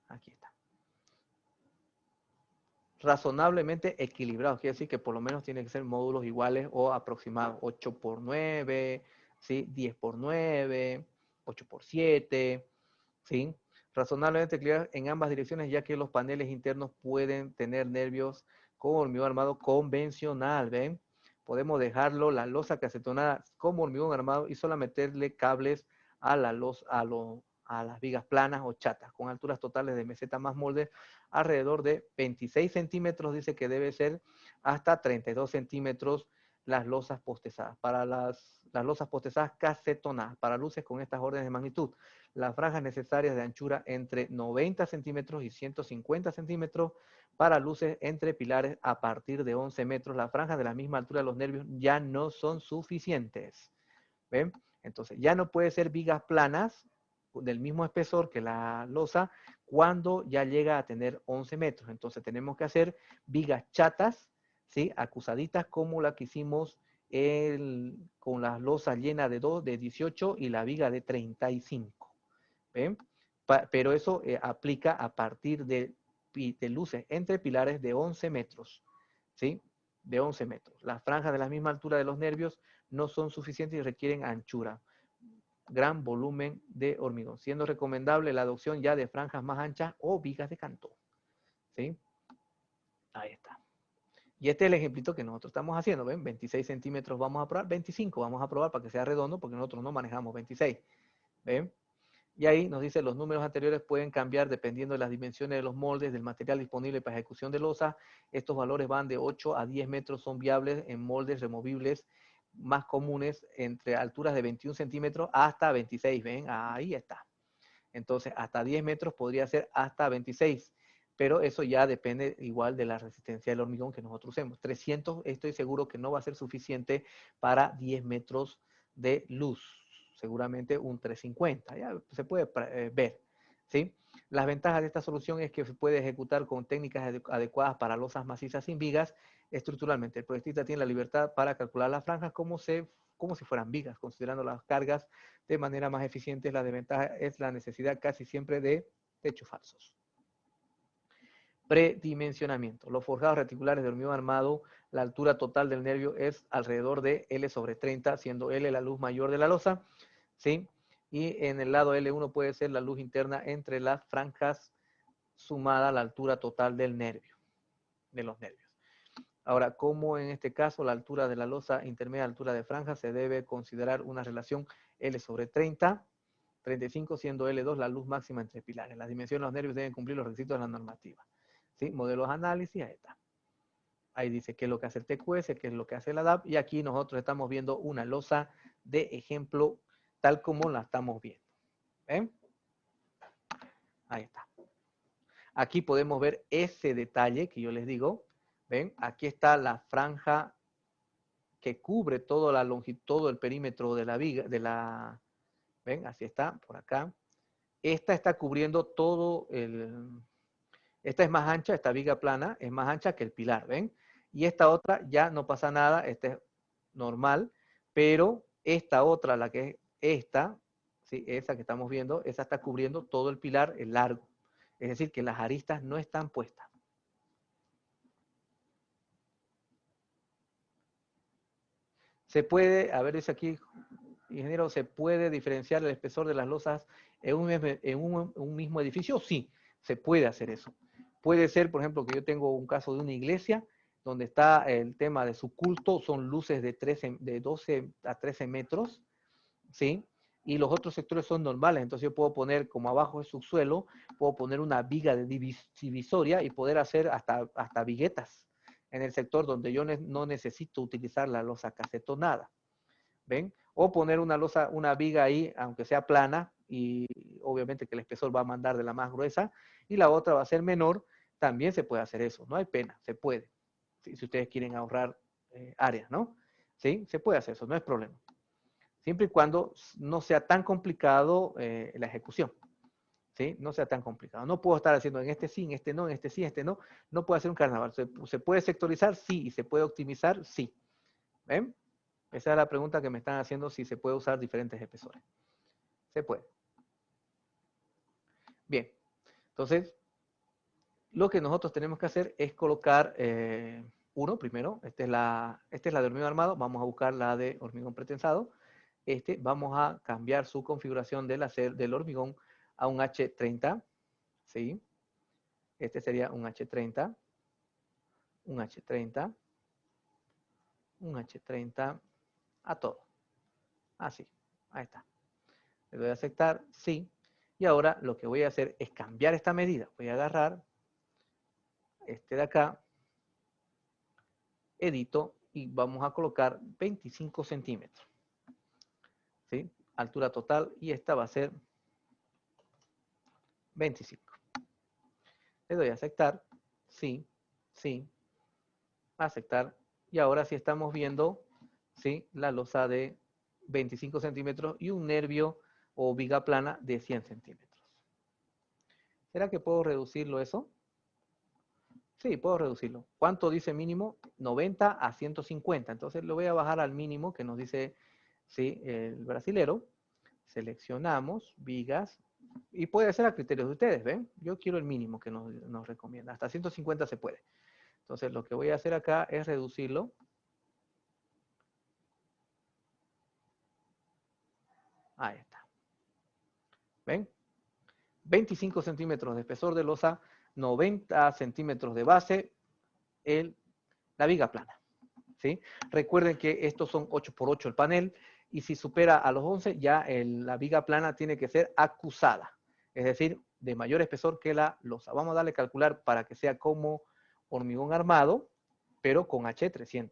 Aquí está. Razonablemente equilibrados, quiere decir que por lo menos tienen que ser módulos iguales o aproximados, 8 por 9, ¿sí? 10 por 9, 8 por 7, ¿sí? Razonablemente equilibrados en ambas direcciones, ya que los paneles internos pueden tener nervios con hormigón armado convencional, ¿ven? Podemos dejarlo, la losa casetonada como hormigón armado y solo meterle cables a la a las vigas planas o chatas, con alturas totales de meseta más molde alrededor de 26 centímetros, dice que debe ser hasta 32 centímetros las losas postezadas. Para las losas postezadas casetonadas, para luces con estas órdenes de magnitud, las franjas necesarias de anchura entre 90 centímetros y 150 centímetros, para luces entre pilares a partir de 11 metros, las franjas de la misma altura de los nervios ya no son suficientes. ¿Ven? Entonces, ya no puede ser vigas planas del mismo espesor que la losa cuando ya llega a tener 11 metros. Entonces, tenemos que hacer vigas chatas, ¿sí? Acusaditas como la que hicimos con las losas llenas de 2, de 18 y la viga de 35. ¿Ven? Pero eso aplica a partir de luces entre pilares de 11 metros, ¿sí? De 11 metros. Las franjas de la misma altura de los nervios no son suficientes y requieren anchura, gran volumen de hormigón, siendo recomendable la adopción ya de franjas más anchas o vigas de cantón, ¿sí? Ahí está. Y este es el ejemplito que nosotros estamos haciendo, ¿ven? 26 centímetros vamos a probar, 25 vamos a probar para que sea redondo, porque nosotros no manejamos 26, ¿ven? Y ahí nos dice los números anteriores pueden cambiar dependiendo de las dimensiones de los moldes, del material disponible para ejecución de losa. Estos valores van de 8 a 10 metros, son viables en moldes removibles más comunes entre alturas de 21 centímetros hasta 26, ¿ven? Ahí está. Entonces, hasta 10 metros podría ser hasta 26, pero eso ya depende igual de la resistencia del hormigón que nosotros usemos. 300 estoy seguro que no va a ser suficiente para 10 metros de luz. Seguramente un 350, ya se puede ver, ¿sí? Las ventajas de esta solución es que se puede ejecutar con técnicas adecuadas para losas macizas sin vigas estructuralmente. El proyectista tiene la libertad para calcular las franjas como si fueran vigas, considerando las cargas de manera más eficiente. La desventaja es la necesidad casi siempre de techos falsos. Predimensionamiento. Los forjados reticulares de hormigón armado, la altura total del nervio es alrededor de L sobre 30, siendo L la luz mayor de la losa, ¿sí? Y en el lado L1 puede ser la luz interna entre las franjas sumada a la altura total del nervio, de los nervios. Ahora, como en este caso la altura de la losa intermedia, altura de franja, se debe considerar una relación L sobre 30, 35 siendo L2 la luz máxima entre pilares. Las dimensiones de los nervios deben cumplir los requisitos de la normativa. ¿Sí? Modelos de análisis, ahí está. Ahí dice qué es lo que hace el TQS, qué es lo que hace la DAP, y aquí nosotros estamos viendo una losa de ejemplo tal como la estamos viendo. ¿Ven? Ahí está. Aquí podemos ver ese detalle que yo les digo. ¿Ven? Aquí está la franja que cubre toda la longitud, todo el perímetro de la viga, ¿ven? Así está, por acá. Esta está cubriendo todo esta es más ancha, esta viga plana es más ancha que el pilar, ¿ven? Y esta otra ya no pasa nada, esta es normal, pero esta otra, la que es esta, ¿sí? Esa que estamos viendo, esa está cubriendo todo el pilar, el largo. Es decir, que las aristas no están puestas. Se puede, a ver, dice aquí, ingeniero, ¿se puede diferenciar el espesor de las losas en un mismo edificio? Sí, se puede hacer eso. Puede ser, por ejemplo, que yo tengo un caso de una iglesia donde está el tema de su culto, son luces de 12 a 13 metros, ¿sí? Y los otros sectores son normales, entonces yo puedo poner, como abajo es subsuelo, puedo poner una viga de divisoria y poder hacer hasta viguetas en el sector donde yo no necesito utilizar la losa casetonada. ¿Ven? O poner una viga ahí, aunque sea plana, y obviamente que el espesor va a mandar de la más gruesa, y la otra va a ser menor, también se puede hacer eso, no hay pena, se puede, ¿sí? Si ustedes quieren ahorrar áreas, ¿no? ¿Sí? Se puede hacer eso, no es problema. Siempre y cuando no sea tan complicado la ejecución, ¿sí? No sea tan complicado. No puedo estar haciendo en este sí, en este no, en este sí, en este no. No puedo hacer un carnaval. ¿Se puede sectorizar? Sí. ¿Y se puede optimizar? Sí. ¿Ven? Esa es la pregunta que me están haciendo, si se puede usar diferentes espesores. Se puede. Bien. Entonces, lo que nosotros tenemos que hacer es colocar uno primero. Esta es la de hormigón armado. Vamos a buscar la de hormigón pretensado. Vamos a cambiar su configuración del hormigón a un H30. ¿Sí? Este sería un H30. Un H30. Un H30. A todo. Así. Ahí está. Le doy a aceptar, sí. Y ahora lo que voy a hacer es cambiar esta medida. Voy a agarrar este de acá, edito y vamos a colocar 25 centímetros. ¿Sí? Altura total y esta va a ser 25. Le doy a aceptar, sí, sí, aceptar. Y ahora sí estamos viendo, ¿sí? La losa de 25 centímetros y un nervio o viga plana de 100 centímetros. ¿Será que puedo reducirlo eso? Sí, puedo reducirlo. ¿Cuánto dice mínimo? 90 a 150. Entonces lo voy a bajar al mínimo que nos dice, sí, el brasilero. Seleccionamos vigas y puede ser a criterios de ustedes, ¿ven? Yo quiero el mínimo que nos recomienda. Hasta 150 se puede. Entonces lo que voy a hacer acá es reducirlo. Ahí está. ¿Ven? 25 centímetros de espesor de losa, 90 centímetros de base, la viga plana. ¿Sí? Recuerden que estos son 8x8 el panel y si supera a los 11 ya la viga plana tiene que ser acusada, es decir, de mayor espesor que la losa. Vamos a darle a calcular para que sea como hormigón armado, pero con H300.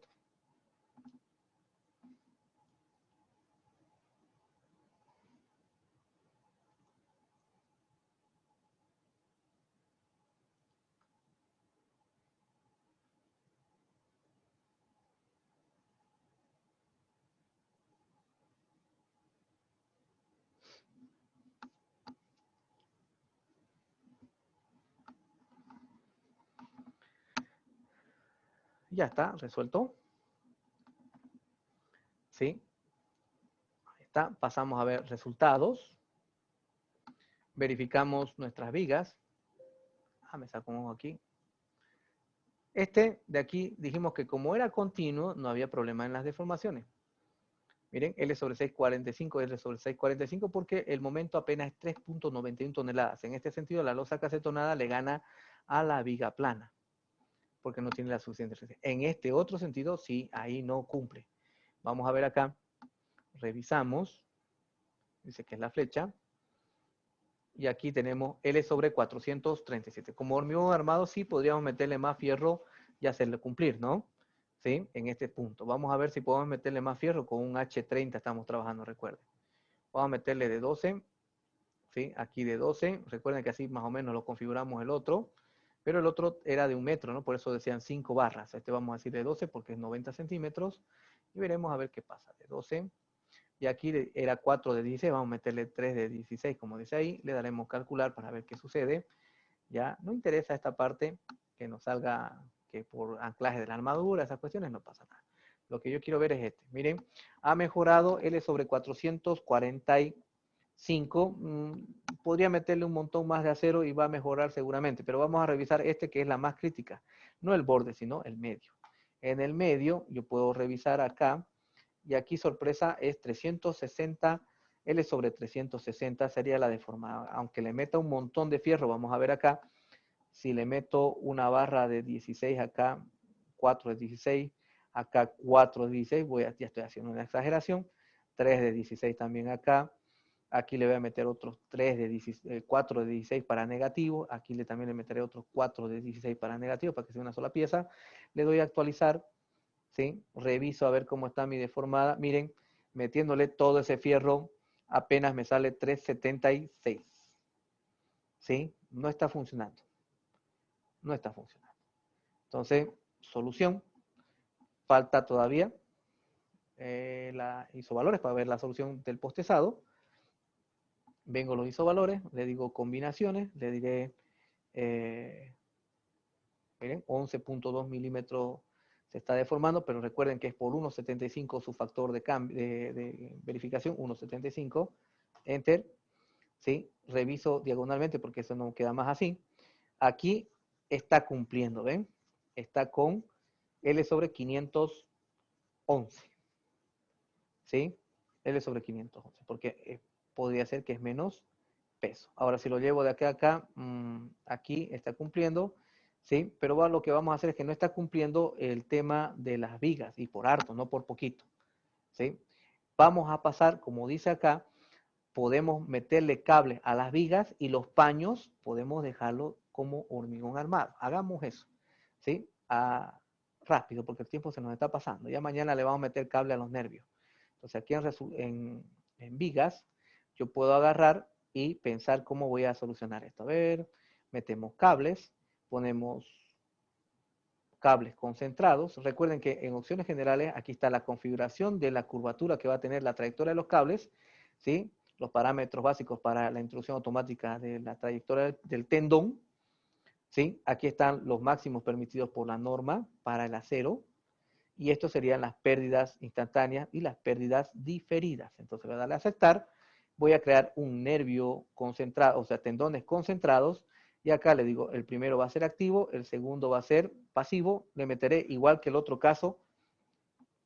Ya está, resuelto. ¿Sí? Ahí está. Pasamos a ver resultados. Verificamos nuestras vigas. Me saco un ojo aquí. De aquí dijimos que como era continuo, no había problema en las deformaciones. Miren, L sobre 645, L sobre 645, porque el momento apenas es 3.91 toneladas. En este sentido, la losa casetonada le gana a la viga plana, porque no tiene la suficiente resistencia. En este otro sentido, sí, ahí no cumple. Vamos a ver acá, revisamos, dice que es la flecha, y aquí tenemos L sobre 437. Como hormigón armado, sí podríamos meterle más fierro y hacerle cumplir, ¿no? ¿Sí? En este punto. Vamos a ver si podemos meterle más fierro con un H30, estamos trabajando, recuerden. Vamos a meterle de 12, ¿sí? Aquí de 12. Recuerden que así más o menos lo configuramos el otro, pero el otro era de 1 metro, ¿no? Por eso decían 5 barras. Vamos a decir de 12 porque es 90 centímetros. Y veremos a ver qué pasa. De 12. Y aquí era 4 de 16, vamos a meterle 3 de 16, como dice ahí. Le daremos calcular para ver qué sucede. Ya no interesa esta parte, que nos salga que por anclaje de la armadura, esas cuestiones, no pasa nada. Lo que yo quiero ver es este. Miren, ha mejorado L sobre 440 5, podría meterle un montón más de acero y va a mejorar seguramente, pero vamos a revisar este que es la más crítica, no el borde, sino el medio. En el medio yo puedo revisar acá, y aquí sorpresa es 360, L sobre 360 sería la deformada, aunque le meta un montón de fierro, vamos a ver acá, si le meto una barra de 16 acá, 4 de 16, acá 4 de 16, ya estoy haciendo una exageración, 3 de 16 también acá, aquí le voy a meter otros 3 de 16, 4 de 16 para negativo, aquí también le meteré otros 4 de 16 para negativo, para que sea una sola pieza, le doy a actualizar, ¿sí? Reviso a ver cómo está mi deformada, miren, metiéndole todo ese fierro, apenas me sale 376, ¿sí? No está funcionando, no está funcionando. Entonces, solución, falta todavía la isovalores para ver la solución del postezado. Vengo los isovalores, le digo combinaciones, le diré, miren, 11.2 milímetros se está deformando, pero recuerden que es por 1.75 su factor de verificación, 1.75, enter, ¿sí? Reviso diagonalmente porque eso no queda más así. Aquí está cumpliendo, ¿ven? Está con L sobre 511, ¿sí? L sobre 511, porque podría ser que es menos peso. Ahora, si lo llevo de acá a acá, aquí está cumpliendo, ¿sí? Pero lo que vamos a hacer es que no está cumpliendo el tema de las vigas, y por harto, no por poquito, ¿sí? Vamos a pasar, como dice acá, podemos meterle cables a las vigas y los paños podemos dejarlo como hormigón armado. Hagamos eso, ¿sí? Rápido, porque el tiempo se nos está pasando. Ya mañana le vamos a meter cable a los nervios. Entonces aquí en vigas yo puedo agarrar y pensar cómo voy a solucionar esto. A ver, metemos cables, ponemos cables concentrados. Recuerden que en opciones generales aquí está la configuración de la curvatura que va a tener la trayectoria de los cables, ¿sí? Los parámetros básicos para la introducción automática de la trayectoria del tendón, ¿sí? Aquí están los máximos permitidos por la norma para el acero, y esto serían las pérdidas instantáneas y las pérdidas diferidas. Entonces voy a darle a aceptar, voy a crear un nervio concentrado, o sea, tendones concentrados, y acá le digo, el primero va a ser activo, el segundo va a ser pasivo, le meteré igual que el otro caso,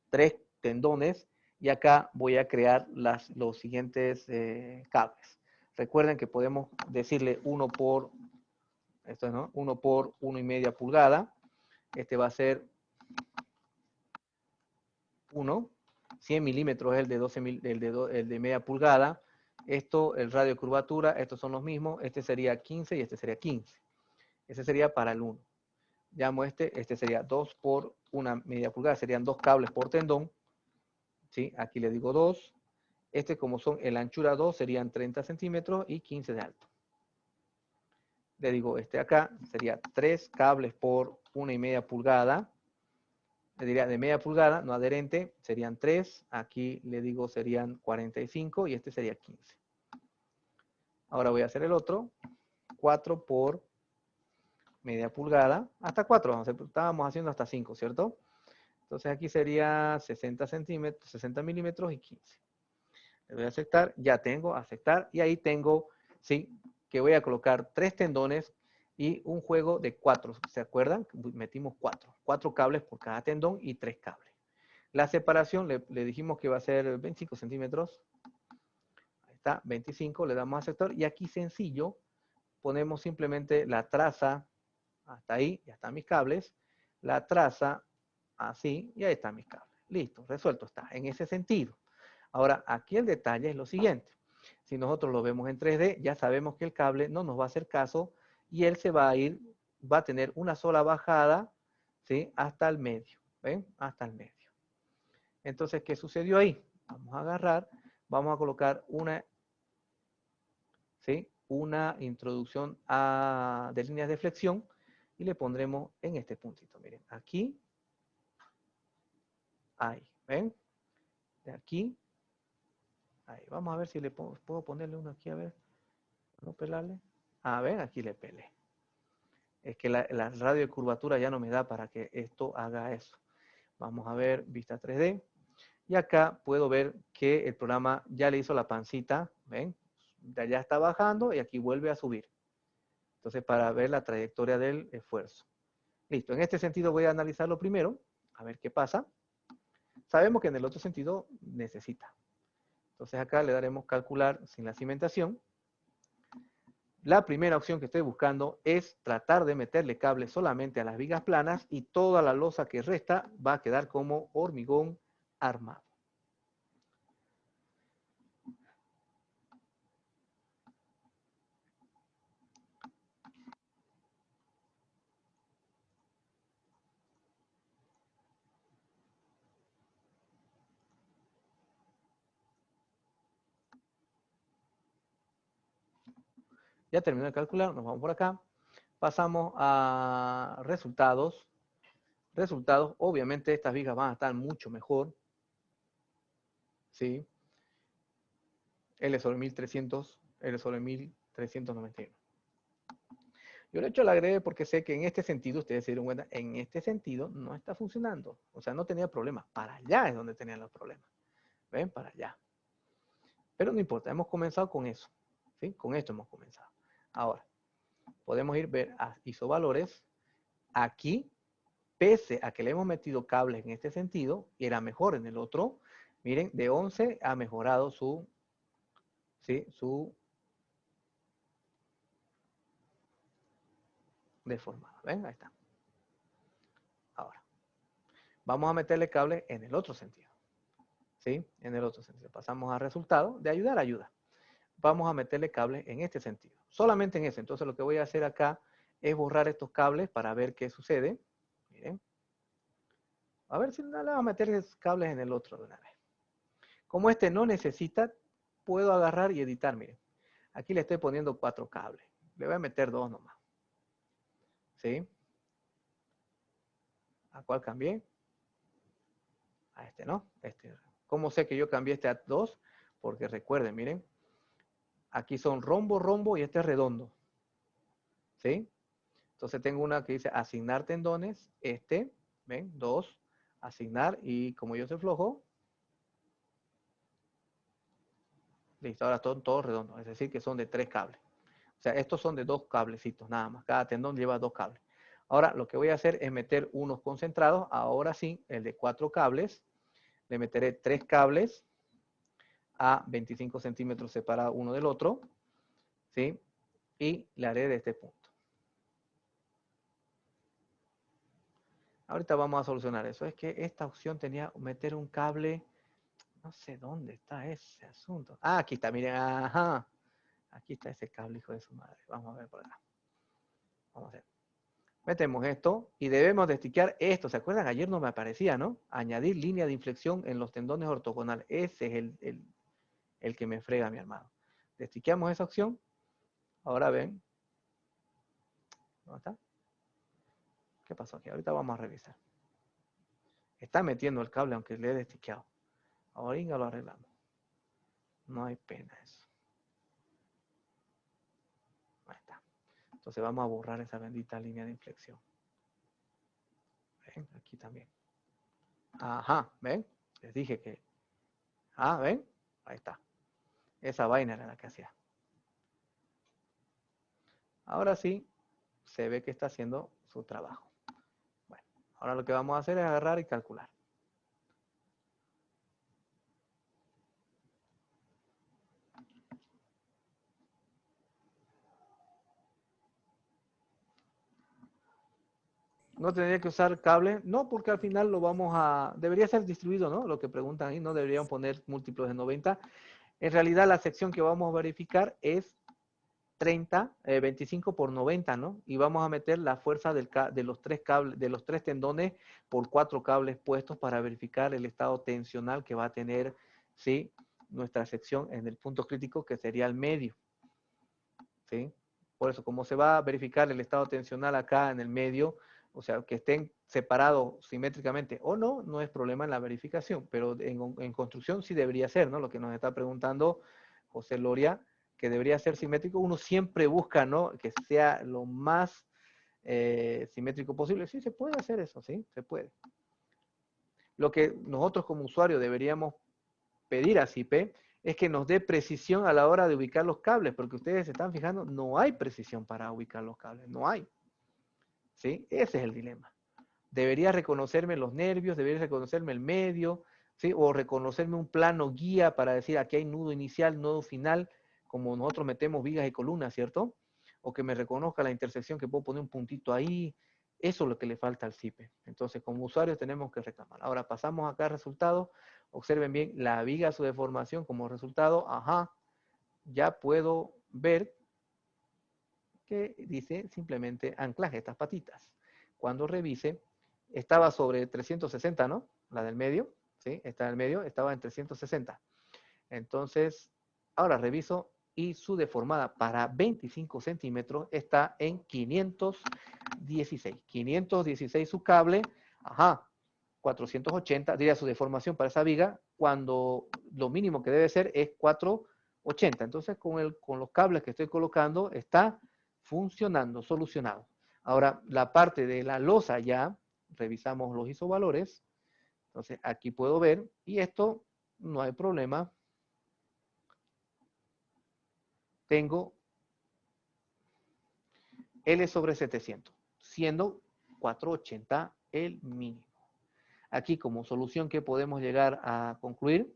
3 tendones, y acá voy a crear los siguientes cables. Recuerden que podemos decirle 1 por, esto no, 1 por 1,5 pulgada, este va a ser 1, 100 milímetros es el de 12 el de media pulgada, esto, el radio de curvatura, estos son los mismos, este sería 15 y este sería 15. Ese sería para el 1. Llamo este sería 2 por 1,5 pulgada, serían 2 cables por tendón, ¿sí? Aquí le digo 2, este como son en la anchura 2 serían 30 centímetros y 15 de alto. Le digo este acá, sería 3 cables por 1,5 pulgada, le diría de media pulgada, no adherente, serían 3, aquí le digo serían 45 y este sería 15. Ahora voy a hacer el otro, 4 por media pulgada, hasta 4, estábamos haciendo hasta 5, ¿cierto? Entonces aquí sería 60 centímetros, 60 milímetros y 15. Le doy a aceptar, ya tengo aceptar, y ahí tengo, sí, que voy a colocar 3 tendones y un juego de 4, ¿se acuerdan? Metimos 4 cables por cada tendón y 3 cables. La separación le dijimos que va a ser 25 centímetros. Ahí está, 25, le damos a aceptar. Y aquí sencillo, ponemos simplemente la traza, hasta ahí, ya están mis cables. La traza, así, y ahí están mis cables. Listo, resuelto está, en ese sentido. Ahora, aquí el detalle es lo siguiente. Si nosotros lo vemos en 3D, ya sabemos que el cable no nos va a hacer caso y él se va a ir, va a tener una sola bajada, ¿sí? Hasta el medio, ¿ven? Hasta el medio. Entonces, ¿qué sucedió ahí? Vamos a agarrar, vamos a colocar ¿sí? Una introducción de líneas de flexión y le pondremos en este puntito. Miren, aquí, ahí, ¿ven? De aquí, ahí. Vamos a ver si le puedo ponerle uno aquí, a ver, no pelarle. A ver, aquí le pelé. Es que la radio de curvatura ya no me da para que esto haga eso. Vamos a ver, vista 3D. Y acá puedo ver que el programa ya le hizo la pancita, ¿ven? De allá está bajando y aquí vuelve a subir. Entonces, para ver la trayectoria del esfuerzo. Listo, en este sentido voy a analizarlo primero, a ver qué pasa. Sabemos que en el otro sentido necesita. Entonces acá le daremos calcular sin la cimentación. La primera opción que estoy buscando es tratar de meterle cable solamente a las vigas planas y toda la losa que resta va a quedar como hormigón armado. Ya terminó de calcular, nos vamos por acá. Pasamos a resultados. Resultados, obviamente estas vigas van a estar mucho mejor. ¿Sí? L sobre 1300, L sobre 1391. Yo de hecho la agregué porque sé que en este sentido, ustedes se dieron cuenta, en este sentido no está funcionando. O sea, no tenía problemas. Para allá es donde tenían los problemas. ¿Ven? Para allá. Pero no importa, hemos comenzado con eso. ¿Sí? Con esto hemos comenzado. Ahora, podemos ir a ver a isovalores. Aquí, pese a que le hemos metido cables en este sentido, era mejor en el otro. Miren, de 11 ha mejorado su, ¿sí? Su deformado. ¿Ven? Ahí está. Ahora, vamos a meterle cable en el otro sentido. ¿Sí? En el otro sentido. Pasamos a resultado. De ayudar a ayuda. Vamos a meterle cable en este sentido. Solamente en ese. Entonces lo que voy a hacer acá es borrar estos cables para ver qué sucede. Miren. A ver si le vamos a meter cables en el otro de una vez. Como este no necesita, puedo agarrar y editar. Miren. Aquí le estoy poniendo 4 cables. Le voy a meter 2 nomás. ¿Sí? ¿A cuál cambié? A este, ¿no? Este. ¿Cómo sé que yo cambié este a 2? Porque recuerden, miren. Aquí son rombo, rombo y este es redondo. ¿Sí? Entonces tengo una que dice asignar tendones. Este, ¿ven? 2. Asignar y como yo soy flojo. Listo, ahora son todos redondos. Es decir, que son de 3 cables. O sea, estos son de 2 cablecitos nada más. Cada tendón lleva 2 cables. Ahora lo que voy a hacer es meter unos concentrados. Ahora sí, el de 4 cables. Le meteré 3 cables a 25 centímetros separados uno del otro. ¿Sí? Y le haré de este punto. Ahorita vamos a solucionar eso. Es que esta opción tenía meter un cable. No sé dónde está ese asunto. Ah, aquí está, miren. Ajá. Aquí está ese cable, hijo de su madre. Vamos a ver por acá. Vamos a ver. Metemos esto y debemos de estiquear esto. ¿Se acuerdan? Ayer no me aparecía, ¿no? Añadir línea de inflexión en los tendones ortogonales. Ese es el que me frega, mi hermano. Destiqueamos esa opción. Ahora ven. ¿Dónde está? ¿Qué pasó aquí? Ahorita vamos a revisar. Está metiendo el cable aunque le he destiqueado. Ahorita lo arreglamos. No hay pena eso. Ahí está. Entonces vamos a borrar esa bendita línea de inflexión. ¿Ven? Aquí también. Ajá, ¿ven? Les dije que... Ah, ¿ven? Ahí está. Esa vaina era la que hacía. Ahora sí, se ve que está haciendo su trabajo. Bueno, ahora lo que vamos a hacer es agarrar y calcular. No tendría que usar cable, no, porque al final lo vamos a... Debería ser distribuido, ¿no? Lo que preguntan ahí, no deberían poner múltiplos de 90. En realidad la sección que vamos a verificar es 25 por 90, ¿no? Y vamos a meter la fuerza de los 3 cables, de los 3 tendones por 4 cables puestos para verificar el estado tensional que va a tener, ¿sí? Nuestra sección en el punto crítico que sería el medio, ¿sí? Por eso, como se va a verificar el estado tensional acá en el medio, o sea, que estén separados simétricamente o no, no es problema en la verificación, pero en construcción sí debería ser, ¿no? Lo que nos está preguntando José Loria, que debería ser simétrico, uno siempre busca, ¿no? Que sea lo más simétrico posible. Sí, se puede hacer eso, sí, se puede. Lo que nosotros como usuario deberíamos pedir a CIPE es que nos dé precisión a la hora de ubicar los cables, porque ustedes se están fijando, no hay precisión para ubicar los cables, no hay. ¿Sí? Ese es el dilema. Debería reconocerme los nervios, debería reconocerme el medio, ¿sí? O reconocerme un plano guía para decir aquí hay nudo inicial, nudo final, como nosotros metemos vigas y columnas, ¿cierto? O que me reconozca la intersección, que puedo poner un puntito ahí. Eso es lo que le falta al CIPE. Entonces, como usuarios tenemos que reclamar. Ahora pasamos acá a resultados. Observen bien la viga, su deformación como resultado. Ajá, ya puedo ver que dice simplemente anclaje, estas patitas. Cuando revise, estaba sobre 360, ¿no? La del medio, ¿sí? Está en el medio, estaba en 360. Entonces, ahora reviso y su deformada para 25 centímetros está en 516. 516 su cable, ajá, 480, diría su deformación para esa viga, cuando lo mínimo que debe ser es 480. Entonces, con los cables que estoy colocando, está funcionando, solucionado. Ahora, la parte de la losa ya, revisamos los isovalores. Entonces, aquí puedo ver, y esto no hay problema. Tengo L sobre 700, siendo 480 el mínimo. Aquí, como solución que podemos llegar a concluir,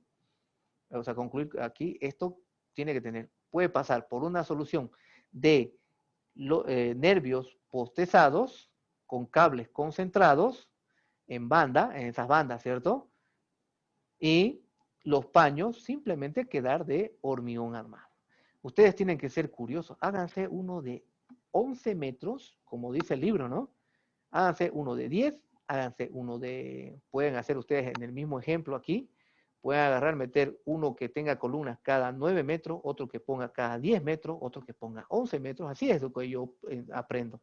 vamos a concluir aquí, esto tiene que tener, puede pasar por una solución de nervios postezados con cables concentrados en banda, en esas bandas, ¿cierto? Y los paños simplemente quedar de hormigón armado. Ustedes tienen que ser curiosos, háganse uno de 11 metros, como dice el libro, ¿no? Háganse uno de 10, háganse uno de, pueden hacer ustedes en el mismo ejemplo aquí, pueden agarrar, meter uno que tenga columnas cada 9 metros, otro que ponga cada 10 metros, otro que ponga 11 metros, así es lo que yo aprendo.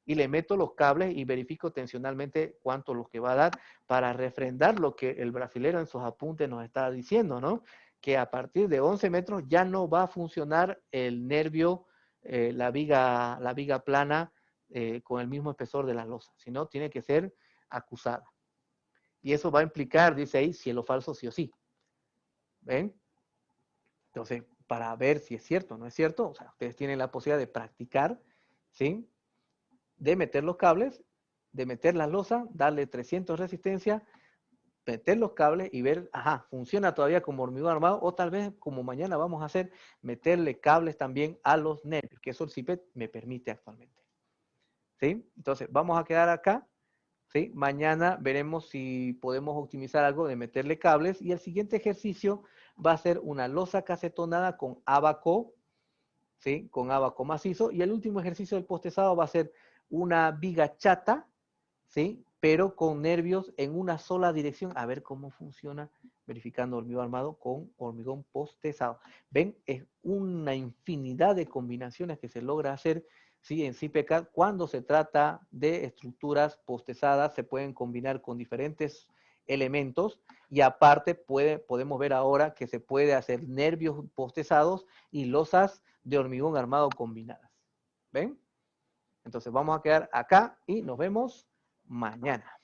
Y le meto los cables y verifico tensionalmente cuánto los que va a dar para refrendar lo que el brasilero en sus apuntes nos está diciendo, ¿no? Que a partir de 11 metros ya no va a funcionar el nervio, la viga plana con el mismo espesor de la losa, sino tiene que ser acusada. Y eso va a implicar, dice ahí, cielo falso sí o sí. ¿Ven? Entonces, para ver si es cierto o no es cierto, o sea, ustedes tienen la posibilidad de practicar, ¿sí? De meter los cables, de meter la losa, darle 300 resistencia, meter los cables y ver, ajá, funciona todavía como hormigón armado, o tal vez, como mañana vamos a hacer, meterle cables también a los nervios, que eso el CIPET me permite actualmente. ¿Sí? Entonces, vamos a quedar acá, ¿sí? Mañana veremos si podemos optimizar algo de meterle cables, y el siguiente ejercicio va a ser una losa casetonada con abaco, ¿sí? Con abaco macizo, y el último ejercicio del postezado va a ser una viga chata, ¿sí? Pero con nervios en una sola dirección, a ver cómo funciona verificando hormigón armado con hormigón postezado. ¿Ven? Es una infinidad de combinaciones que se logra hacer, ¿sí? En CIPECAD cuando se trata de estructuras postezadas, se pueden combinar con diferentes elementos, y aparte podemos ver ahora que se puede hacer nervios postezados y losas de hormigón armado combinadas. ¿Ven? Entonces vamos a quedar acá y nos vemos mañana.